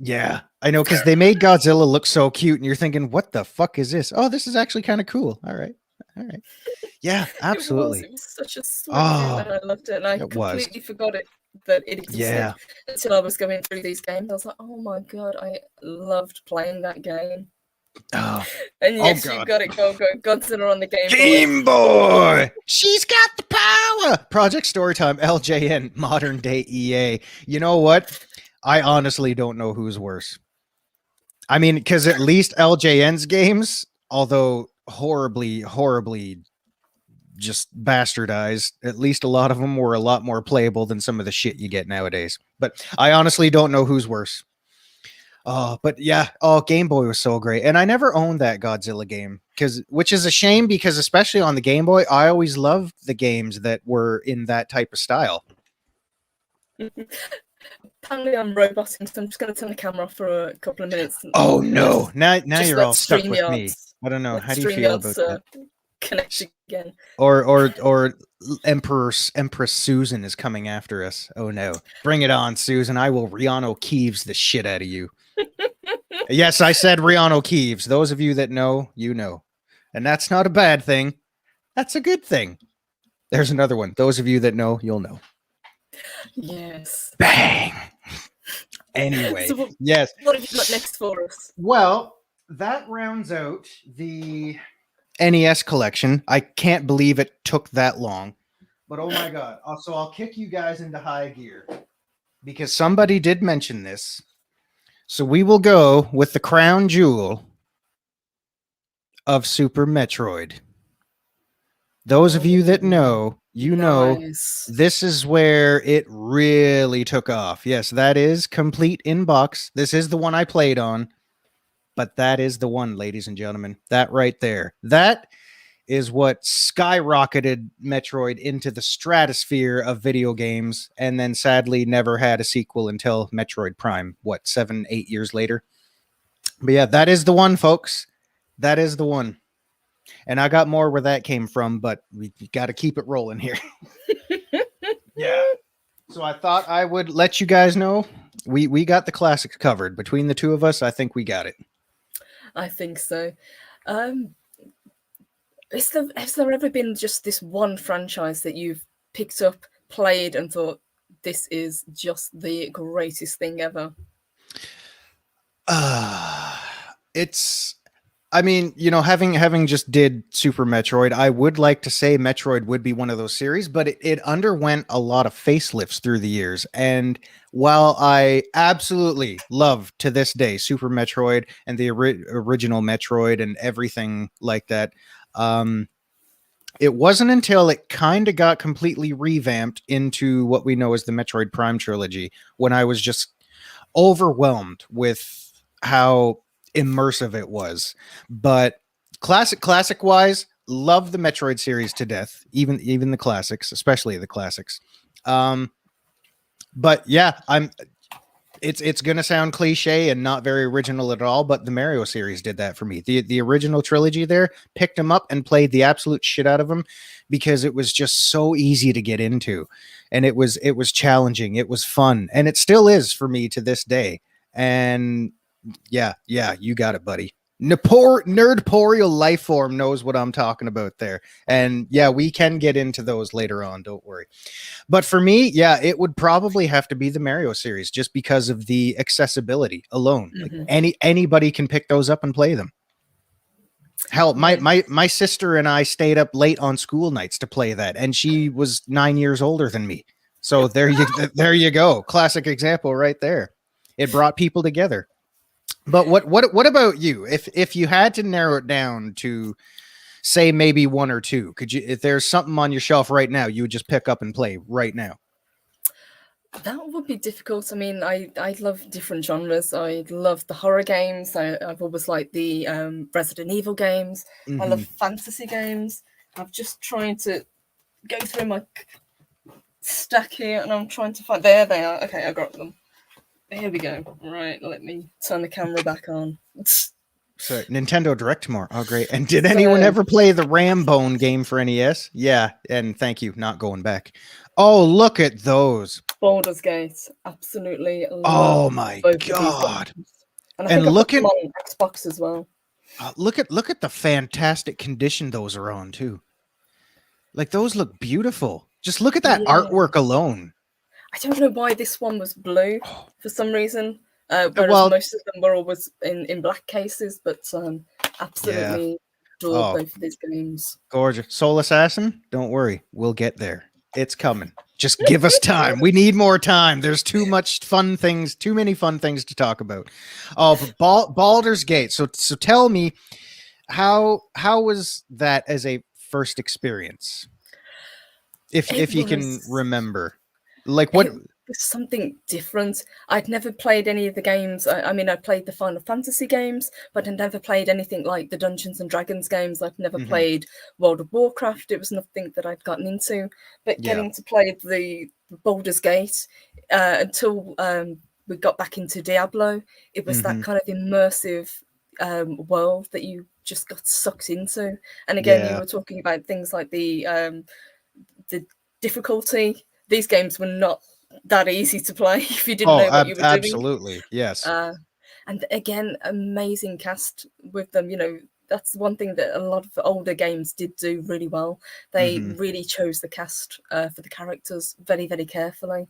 Yeah, I know, because they made Godzilla look so cute, and you're thinking, what the fuck is this? Oh, this is actually kind of cool. All right. Yeah, absolutely. It was such a sweet game, and I loved it, and I completely forgot that it existed until I was going through these games. I was like, oh my god, I loved playing that game. Oh, and yes, you got it. Go Godzilla on the Game Boy. She's got the power. Project Storytime, LJN, modern day EA. You know what? I honestly don't know who's worse. I mean, because at least LJN's games, although horribly just bastardized, at least a lot of them were a lot more playable than some of the shit you get nowadays. But I honestly don't know who's worse. But yeah, Game Boy was so great. And I never owned that Godzilla game, which is a shame, because especially on the Game Boy, I always loved the games that were in that type of style. Apparently I'm roboting, so I'm just going to turn the camera off for a couple of minutes. Oh no! Now you're all stuck with me. I don't know. How do you feel about that? Connect again. Or Empress Susan is coming after us. Oh no! Bring it on, Susan! I will Rihanna Keeves the shit out of you. Yes, I said Rihanna Keeves. Those of you that know, you know, and that's not a bad thing. That's a good thing. There's another one. Those of you that know, you'll know. Yes. Bang. Anyway, so yes. What have you got next for us? Well, that rounds out the NES collection. I can't believe it took that long, but oh my god! So I'll kick you guys into high gear because somebody did mention this. So we will go with the crown jewel of Super Metroid. Those of you that know, you know, this is where it really took off. Yes, that is complete in box. This is the one I played on, but that is the one, ladies and gentlemen. That right there. That is what skyrocketed Metroid into the stratosphere of video games, and then sadly never had a sequel until Metroid Prime, 7-8 years later. But yeah, that is the one, folks. That is the one. And I got more where that came from, but we got to keep it rolling here. Yeah. So I thought I would let you guys know we got the classics covered. Between the two of us, I think we got it. I think so. Has there ever been just this one franchise that you've picked up, played, and thought, this is just the greatest thing ever? I mean, you know, having just did Super Metroid, I would like to say Metroid would be one of those series, but it underwent a lot of facelifts through the years. And while I absolutely love to this day Super Metroid and the original Metroid and everything like that, it wasn't until it kind of got completely revamped into what we know as the Metroid Prime trilogy when I was just overwhelmed with how immersive it was. But classic wise, love the Metroid series to death, even the classics, especially the classics. But yeah, it's gonna sound cliche and not very original at all, but the Mario series did that for me. The original trilogy there, picked them up and played the absolute shit out of them because it was just so easy to get into, and it was challenging, it was fun, and it still is for me to this day. And yeah, you got it, buddy. Nerdporial Lifeform knows what I'm talking about there. And yeah, we can get into those later on, don't worry. But for me, yeah, it would probably have to be the Mario series just because of the accessibility alone. Like anybody can pick those up and play them. Hell, my sister and I stayed up late on school nights to play that, and she was 9 years older than me. So there you go. Classic example right there. It brought people together. But what about you? If you had to narrow it down to say maybe one or two, could you, if there's something on your shelf right now, you would just pick up and play right now? That would be difficult. I mean, I love different genres. I love the horror games. I've always liked the Resident Evil games. I love fantasy games. I'm just trying to go through my stack here, and I'm trying to find. There they are. Okay, I got them. Here we go. Right, let me turn the camera back on. So Nintendo Direct tomorrow. Oh, great. And did anyone ever play the Rambone game for NES? Yeah, and thank you, not going back. Oh, look at those. Baldur's Gate. Absolutely. Oh my God. And look at on Xbox as well. Look at the fantastic condition those are on too. Like, those look beautiful. Just look at that artwork alone. I don't know why this one was blue for some reason. Whereas most of them were always in black cases, but absolutely adore both of these games. Gorgeous. Soul Assassin, don't worry. We'll get there. It's coming. Just give us time. We need more time. There's too many fun things to talk about. Oh, Baldur's Gate. So tell me, how was that as a first experience? If you can remember. Like, what? It was something different. I'd never played any of the games. I mean, I played the Final Fantasy games, but I'd never played anything like the Dungeons and Dragons games. I'd never played World of Warcraft. It was nothing that I'd gotten into. But getting to play the Baldur's Gate until we got back into Diablo, it was that kind of immersive world that you just got sucked into. And again, you were talking about things like the difficulty. These games were not that easy to play if you didn't know what you were doing. Absolutely, yes. And again, amazing cast with them. You know, that's one thing that a lot of the older games did do really well. They really chose the cast for the characters very, very carefully.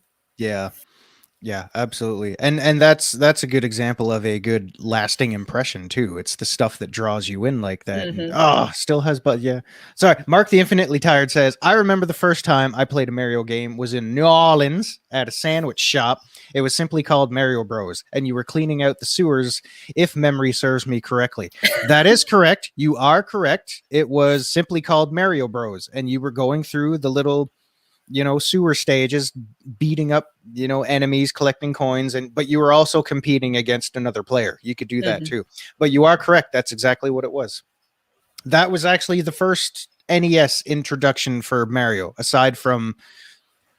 Yeah, absolutely. And that's a good example of a good lasting impression too. It's the stuff that draws you in like that. Still has, but yeah. Sorry, Mark the Infinitely Tired says, I remember the first time I played a Mario game was in New Orleans at a sandwich shop. It was simply called Mario Bros. And you were cleaning out the sewers, if memory serves me correctly. That is correct. You are correct. It was simply called Mario Bros. And you were going through the little, sewer stages, beating up, enemies, collecting coins, but you were also competing against another player. You could do that too. But you are correct. That's exactly what it was. That was actually the first NES introduction for Mario, aside from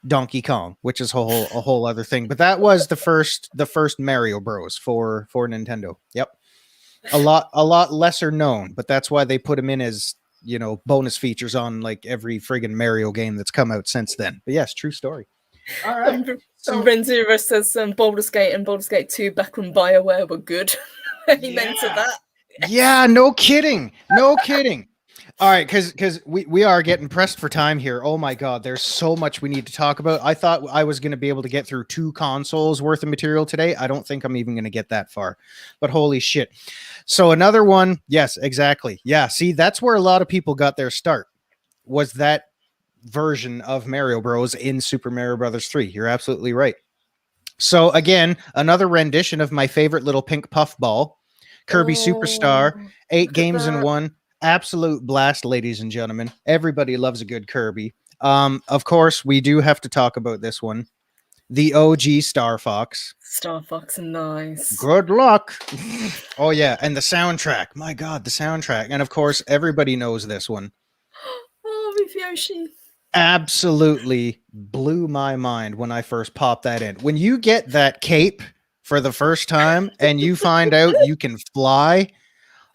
Donkey Kong, which is a whole other thing. But that was the first Mario Bros for Nintendo. Yep. A lot lesser known, but that's why they put him in as bonus features on like every friggin' Mario game that's come out since then. But yes, true story. All right. So Renzero says Baldur's Gate and Baldur's Gate 2 back when BioWare were good. He meant that. Yeah, no kidding. All right, because we are getting pressed for time here. Oh my God, there's so much we need to talk about. I thought I was going to be able to get through 2 consoles worth of material today. I don't think I'm even going to get that far, but holy shit. So another one. Yes, exactly. Yeah. See, that's where a lot of people got their start, was that version of Mario Bros in Super Mario Brothers 3. You're absolutely right. So again, another rendition of my favorite little pink puff ball, Kirby Superstar, 8 games in 1. Absolute blast, ladies and gentlemen. Everybody loves a good Kirby. Of course, we do have to talk about this one. The OG Star Fox. Star Fox, nice. Good luck. Oh, yeah. And the soundtrack. My God, the soundtrack. And of course, everybody knows this one. Oh, with Yoshi. Absolutely blew my mind when I first popped that in. When you get that cape for the first time and you find out you can fly,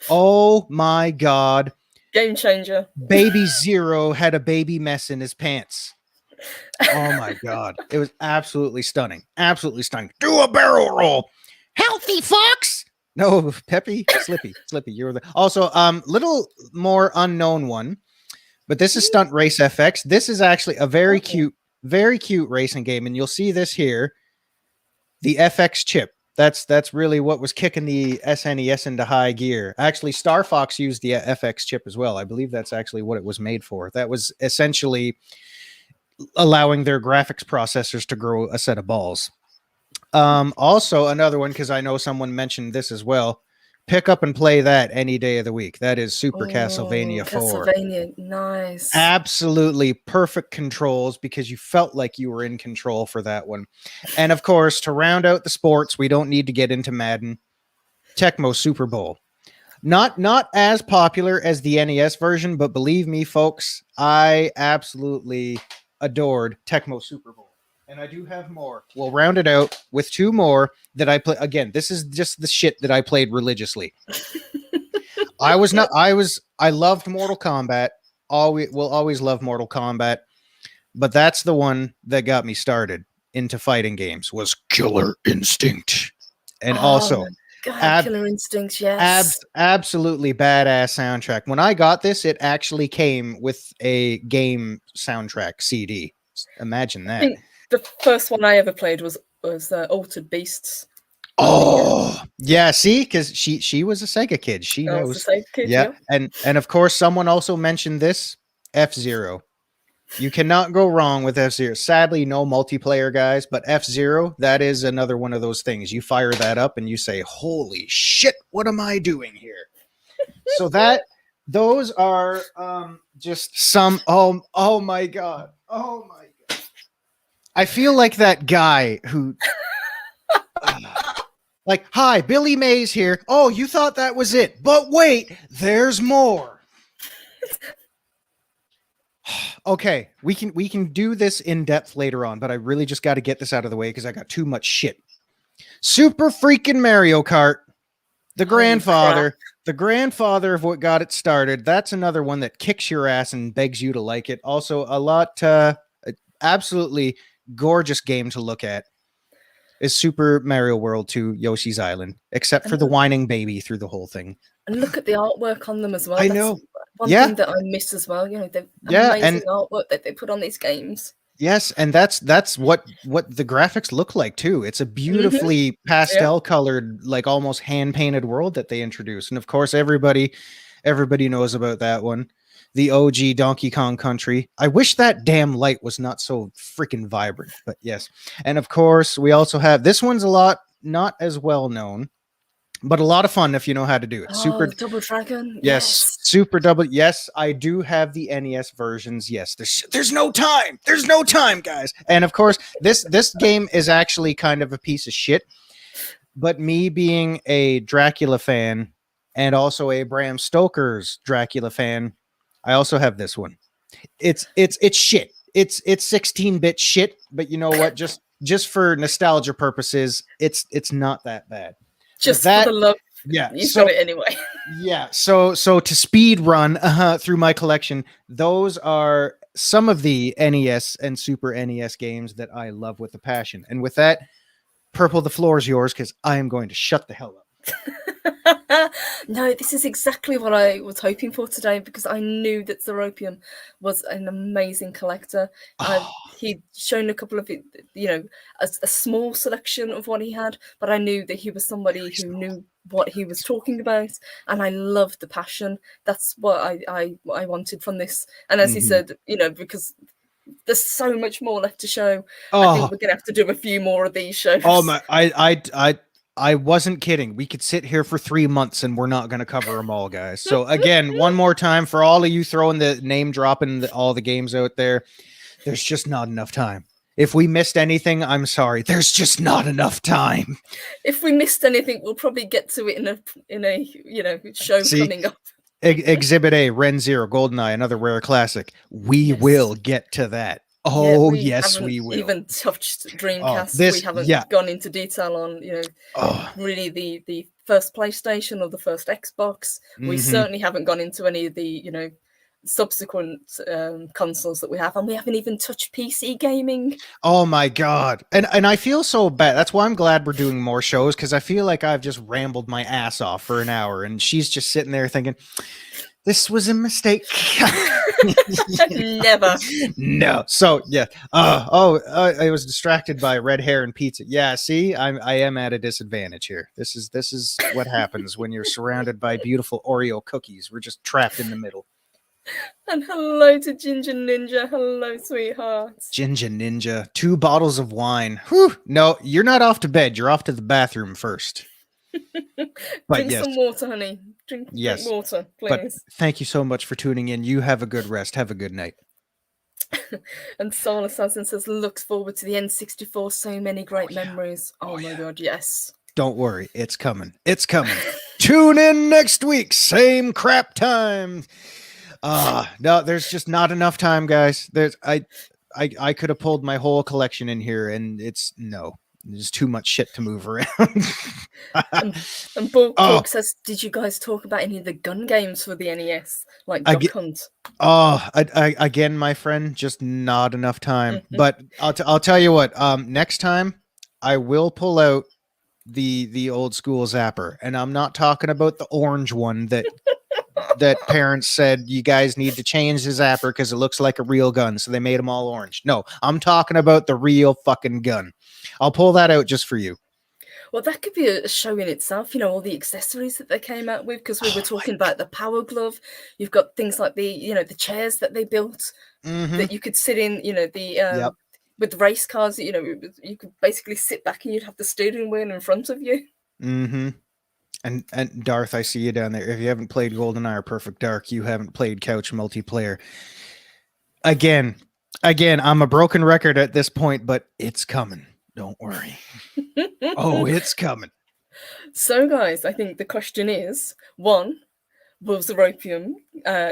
oh my God. Game changer. Baby Zero had a baby mess in his pants. Oh my God. It was absolutely stunning. Absolutely stunning. Do a barrel roll. Healthy Fox. No, Peppy, Slippy. You were the also little more unknown one, but this is Stunt Race FX. This is actually a very cute racing game, and you'll see this here. The FX chip. That's really what was kicking the SNES into high gear. Actually, Star Fox used the FX chip as well. I believe that's actually what it was made for. That was essentially allowing their graphics processors to grow a set of balls. Also, another one, because I know someone mentioned this as well. Pick up and play that any day of the week. That is Super Castlevania 4. Castlevania, nice. Absolutely perfect controls because you felt like you were in control for that one. And of course, to round out the sports, we don't need to get into Madden. Tecmo Super Bowl. Not as popular as the NES version, but believe me, folks, I absolutely adored Tecmo Super Bowl. And I do have more. We'll round it out with two more that I play. Again, this is just the shit that I played religiously. I loved Mortal Kombat. Will always love Mortal Kombat. But that's the one that got me started into fighting games was Killer Instinct. And also Killer Instinct, yes. Absolutely badass soundtrack. When I got this, it actually came with a game soundtrack CD. Imagine that. I think the first one I ever played was Altered Beasts. Oh, yeah. See, because she was a Sega kid. She knows. Was a Sega kid, yeah. And of course, someone also mentioned this F-Zero. You cannot go wrong with F-Zero. Sadly, no multiplayer, guys, but F-Zero, that is another one of those things. You fire that up and you say, holy shit, what am I doing here? So those are just some, oh my God. Oh my God. I feel like that guy who, like, hi, Billy Mays here. Oh, you thought that was it. But wait, there's more. Okay, we can do this in depth later on, but I really just got to get this out of the way because I got too much shit. Super freaking Mario Kart, the grandfather of what got it started. That's another one that kicks your ass and begs you to like it. Also, a lot, absolutely gorgeous game to look at is Super Mario World 2 Yoshi's Island, except for the whining baby through the whole thing. And look at the artwork on them as well. I know. One thing that I miss as well, you know, the amazing artwork that they put on these games. Yes, and that's what the graphics look like too. It's a beautifully pastel colored, like almost hand painted world that they introduced. And of course, everybody knows about that one. The OG Donkey Kong Country. I wish that damn light was not so freaking vibrant, but yes. And of course, we also have this one's a lot not as well known, but a lot of fun if you know how to do it. Super Double Dragon. Yes. Super Double. Yes, I do have the NES versions. Yes, there's no time. There's no time, guys. And of course, this game is actually kind of a piece of shit. But me being a Dracula fan and also a Bram Stoker's Dracula fan, I also have this one. It's shit. It's 16-bit shit, but you know what? Just for nostalgia purposes, it's not that bad. Just for the love. Yeah. You got it anyway. Yeah. So to speed run through my collection, those are some of the NES and Super NES games that I love with a passion. And with that, Purple, the floor is yours because I am going to shut the hell up. No, this is exactly what I was hoping for today because I knew that Zeropium was an amazing collector. He'd shown a couple of, you know, a small selection of what he had, but I knew that he was somebody who knew what he was talking about, and I loved the passion. That's what I wanted from this. And as he said, you know, because there's so much more left to show. I think we're gonna have to do a few more of these shows. Oh my! I wasn't kidding. We could sit here for 3 months and we're not going to cover them all, guys. So again, one more time for all of you throwing the name dropping all the games out there, there's just not enough time. If we missed anything, I'm sorry. There's just not enough time. If we missed anything, we'll probably get to it in a you know show coming up. Exhibit A, Ren Zero, GoldenEye, another rare classic. We will get to that. Oh, yes, we will. Even touched Dreamcast. We haven't gone into detail on, you know, really the first PlayStation or the first Xbox. We certainly haven't gone into any of the, you know, subsequent consoles that we have, and we haven't even touched PC gaming. Oh my God. And I feel so bad. That's why I'm glad we're doing more shows, because I feel like I've just rambled my ass off for an hour, and she's just sitting there thinking, this was a mistake. Never. No. So yeah. I was distracted by red hair and pizza. Yeah. See, I am at a disadvantage here. This is what happens when you're surrounded by beautiful Oreo cookies. We're just trapped in the middle. And hello to Ginger Ninja. Hello, sweethearts. Ginger Ninja. 2 bottles of wine. Whew. No, you're not off to bed. You're off to the bathroom first. Drink some water, honey. Drink water, please. But thank you so much for tuning in. You have a good rest. Have a good night. And Soul Assassin says, looks forward to the N64. So many great memories. Oh my God, yes. Don't worry. It's coming. It's coming. Tune in next week. Same crap time. No, there's just not enough time, guys. I could have pulled my whole collection in here, and there's too much shit to move around. and Borg says, did you guys talk about any of the gun games for the NES, like Duck Hunt? Again, my friend, just not enough time. But I'll tell you what. Next time I will pull out the old school zapper, and I'm not talking about the orange one that parents said you guys need to change the zapper because it looks like a real gun, so they made them all orange. No, I'm talking about the real fucking gun. I'll pull that out just for you. Well, that could be a show in itself, all the accessories that they came out with, because we were talking about the Power Glove. You've got things like the chairs that they built that you could sit in, with the race cars, you could basically sit back and you'd have the steering wheel in front of you. Mm-hmm. And Darth, I see you down there. If you haven't played GoldenEye or Perfect Dark, you haven't played couch multiplayer. Again, I'm a broken record at this point, but it's coming. Don't worry. Oh, it's coming. So, guys, I think the question is, 1, will Zeropium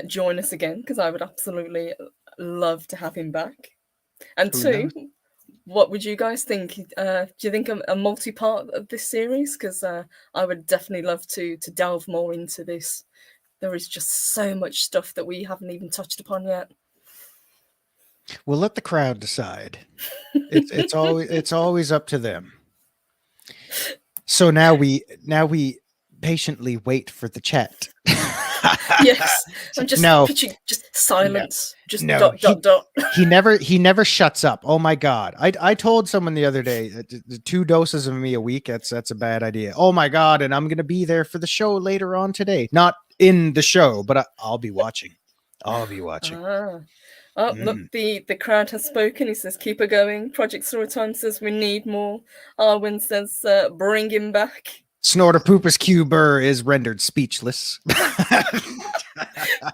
join us again? Because I would absolutely love to have him back. And 2, what would you guys think? Do you think a multi-part of this series? Because I would definitely love to delve more into this. There is just so much stuff that we haven't even touched upon yet. We'll let the crowd decide. It's always up to them. So now we patiently wait for the chat. Yes, I'm just pitching just silence. Just dot. He never shuts up. Oh my God. I told someone the other day, 2 doses of me a week, that's a bad idea. Oh my God. And I'm going to be there for the show later on today. Not in the show, but I'll be watching. Look, the crowd has spoken. He says, keep it going. Project Storytime says, we need more. Arwen says, bring him back. Snorter Poopus Cuber is rendered speechless.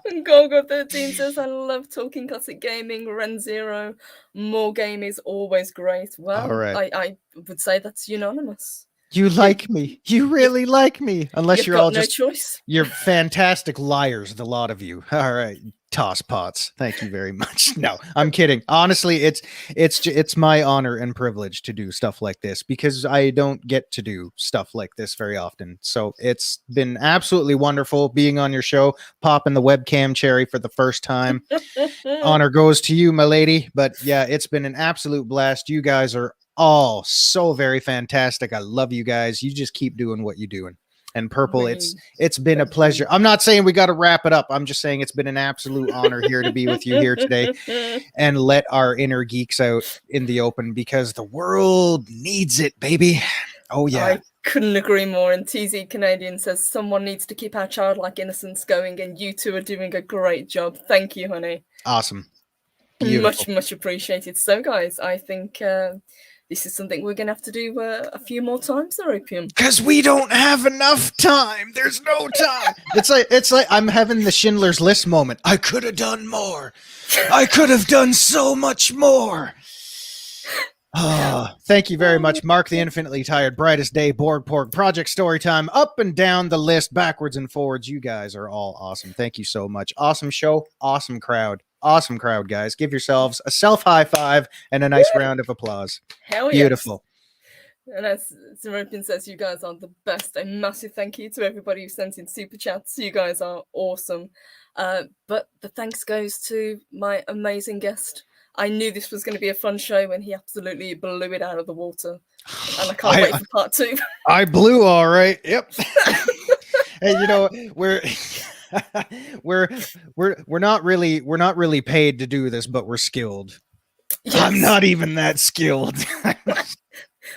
And Golgo13 says, I love talking classic gaming. Ren Zero, more game is always great. Well, right. I would say that's unanimous. You like me. You really like me. Unless you're all just... no choice. You're fantastic liars, the lot of you. All right. Toss pots. Thank you very much. No, I'm kidding. Honestly, it's my honor and privilege to do stuff like this because I don't get to do stuff like this very often. So it's been absolutely wonderful being on your show, popping the webcam cherry for the first time. Honor goes to you, my lady. But yeah, it's been an absolute blast. You guys are all so very fantastic. I love you guys. You just keep doing what you're doing. And Purple, it's been a pleasure. I'm not saying we got to wrap it up. I'm just saying it's been an absolute honor here to be with you here today and let our inner geeks out in the open because the world needs it, baby. Oh, yeah. I couldn't agree more. And TZ Canadian says someone needs to keep our childlike innocence going, and you two are doing a great job. Thank you, honey. Awesome. Beautiful. Much appreciated. So, guys, I think... this is something we're going to have to do a few more times, Zeropium. Because we don't have enough time. There's no time. It's like I'm having the Schindler's List moment. I could have done more. I could have done so much more. Thank you very much, Mark the Infinitely Tired, Brightest Day, Board Pork, Project Storytime, up and down the list, backwards and forwards. You guys are all awesome. Thank you so much. Awesome show. Awesome crowd. Awesome crowd, guys. Give yourselves a self-high five and a nice round of applause. Hell yes. Beautiful. And as Zeropium says, you guys are the best. A massive thank you to everybody who sent in super chats. You guys are awesome. But the thanks goes to my amazing guest. I knew this was going to be a fun show, and he absolutely blew it out of the water. And I can't wait for part 2. I blew all right. Yep. And you know, we're not really paid to do this, but we're skilled. Yes. I'm not even that skilled.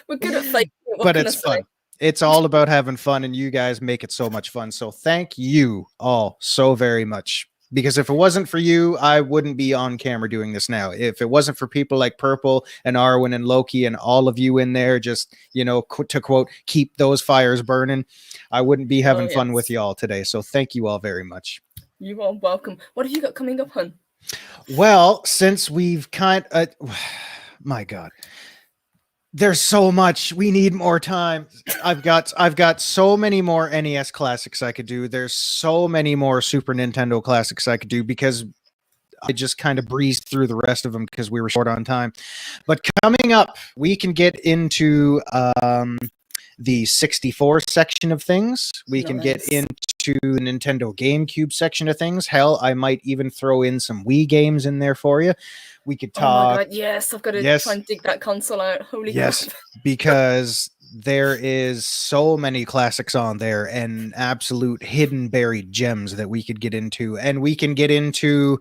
We're good at faking it. What but can it's I fun. say? It's all about having fun, and you guys make it so much fun. So thank you all so very much. Because if it wasn't for you, I wouldn't be on camera doing this now. If it wasn't for people like Purple and Arwen and Loki and all of you in there, just, you know, to quote, keep those fires burning, I wouldn't be having fun with you all today. So thank you all very much. You are welcome. What have you got coming up, hun? Well, since we've my God, there's so much. We need more time. I've got so many more NES classics I could do. There's so many more Super Nintendo classics I could do because I just kind of breezed through the rest of them because we were short on time. But coming up, we can get into the 64 section of things. We can get into the Nintendo GameCube section of things. Hell, I might even throw in some Wii games in there for you. We could talk. Oh my God, yes, I've got to try and dig that console out. Holy crap. Because there is so many classics on there and absolute hidden buried gems that we could get into. And we can get into,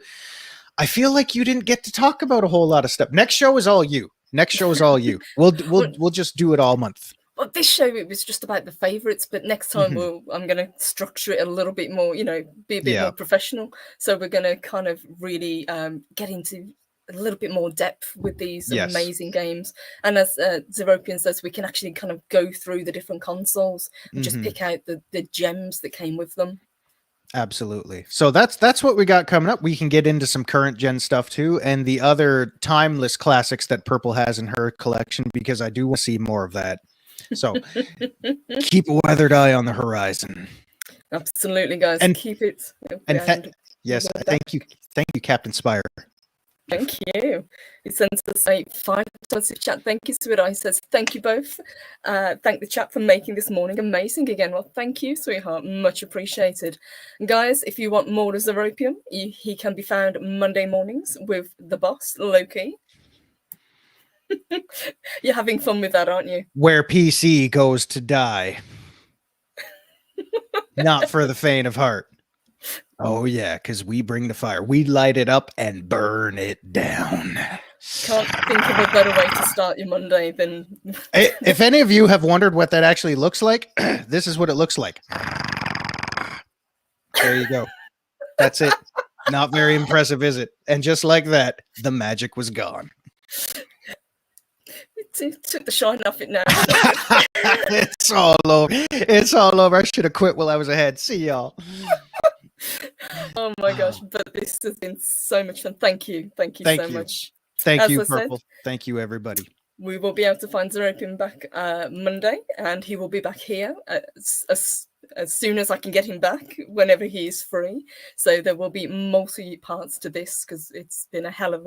I feel like you didn't get to talk about a whole lot of stuff. Next show is all you. We'll just do it all month. Well, this show, it was just about the favorites, but next time I'm going to structure it a little bit more, you know, be a bit more professional. So we're going to kind of really get into a little bit more depth with these amazing games. And as Zeropium says, we can actually kind of go through the different consoles and just pick out the gems that came with them. Absolutely. So that's what we got coming up. We can get into some current gen stuff too, and the other timeless classics that Purple has in her collection, because I do want to see more of that. So keep a weathered eye on the horizon. Absolutely, guys. And keep it. Yes, thank you, Captain Spire. Thank you. He sends us a $5 chat. Thank you, sweetheart. He says, thank you both. Thank the chat for making this morning amazing again. Well, thank you, sweetheart. Much appreciated. Guys, if you want more of Zeropium, he can be found Monday mornings with the boss, Loki. You're having fun with that, aren't you? Where PC goes to die. Not for the faint of heart. Oh, yeah, because we bring the fire. We light it up and burn it down. Can't think of a better way to start your Monday than... If any of you have wondered what that actually looks like, this is what it looks like. There you go. That's it. Not very impressive, is it? And just like that, the magic was gone. It took the shine off it now. It's all over. It's all over. I should have quit while I was ahead. See y'all. Oh my gosh, but this has been so much fun. Thank you so much. Thank you, Purple. Thank you, everybody. We will be able to find Zeropium back Monday, and he will be back here as soon as I can get him back, whenever he is free. So there will be multi parts to this because it's been a hell of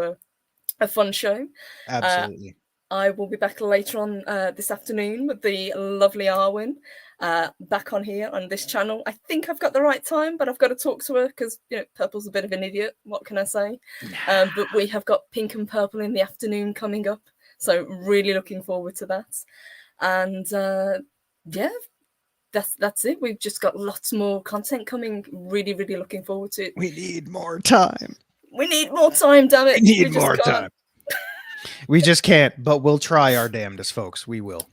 a fun show. Absolutely. I will be back later on this afternoon with the lovely Arwen back on here on this channel. I think I've got the right time, but I've got to talk to her because, you know, Purple's a bit of an idiot. What can I say? But we have got Pink and Purple in the afternoon coming up. So really looking forward to that. And yeah, that's it. We've just got lots more content coming. Really, really looking forward to it. We need more time. We need more time, damn it. We need more time. We just can't, but we'll try our damnedest, folks. We will.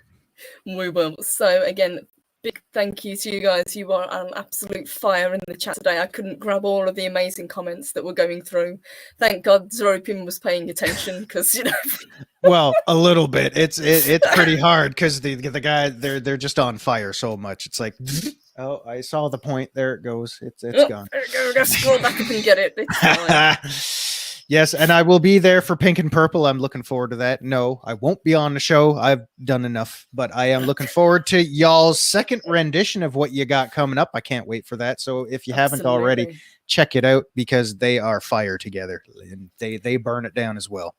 We will. So again, big thank you to you guys. You are an absolute fire in the chat today. I couldn't grab all of the amazing comments that were going through. Thank God Zeropium was paying attention because, you know. Well, a little bit. It's pretty hard because the guy they're just on fire so much. It's like, oh, I saw the point. There it goes. It's gone. There you go. We're gonna scroll back up and get it. It's fine. Yes, and I will be there for Pink and Purple. I'm looking forward to that. No, I won't be on the show. I've done enough, but I am looking forward to y'all's second rendition of what you got coming up. I can't wait for that. So if you haven't already, check it out because they are fire together and they burn it down as well.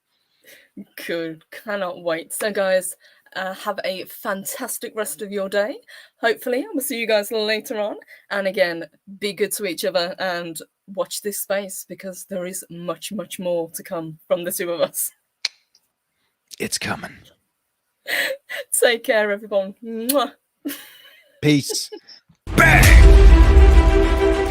Good. Cannot wait. So guys, have a fantastic rest of your day. Hopefully, I will see you guys later on. And again, be good to each other and watch this space because there is much, much more to come from the two of us. It's coming. Take care, everyone. Mwah. Peace. Bang!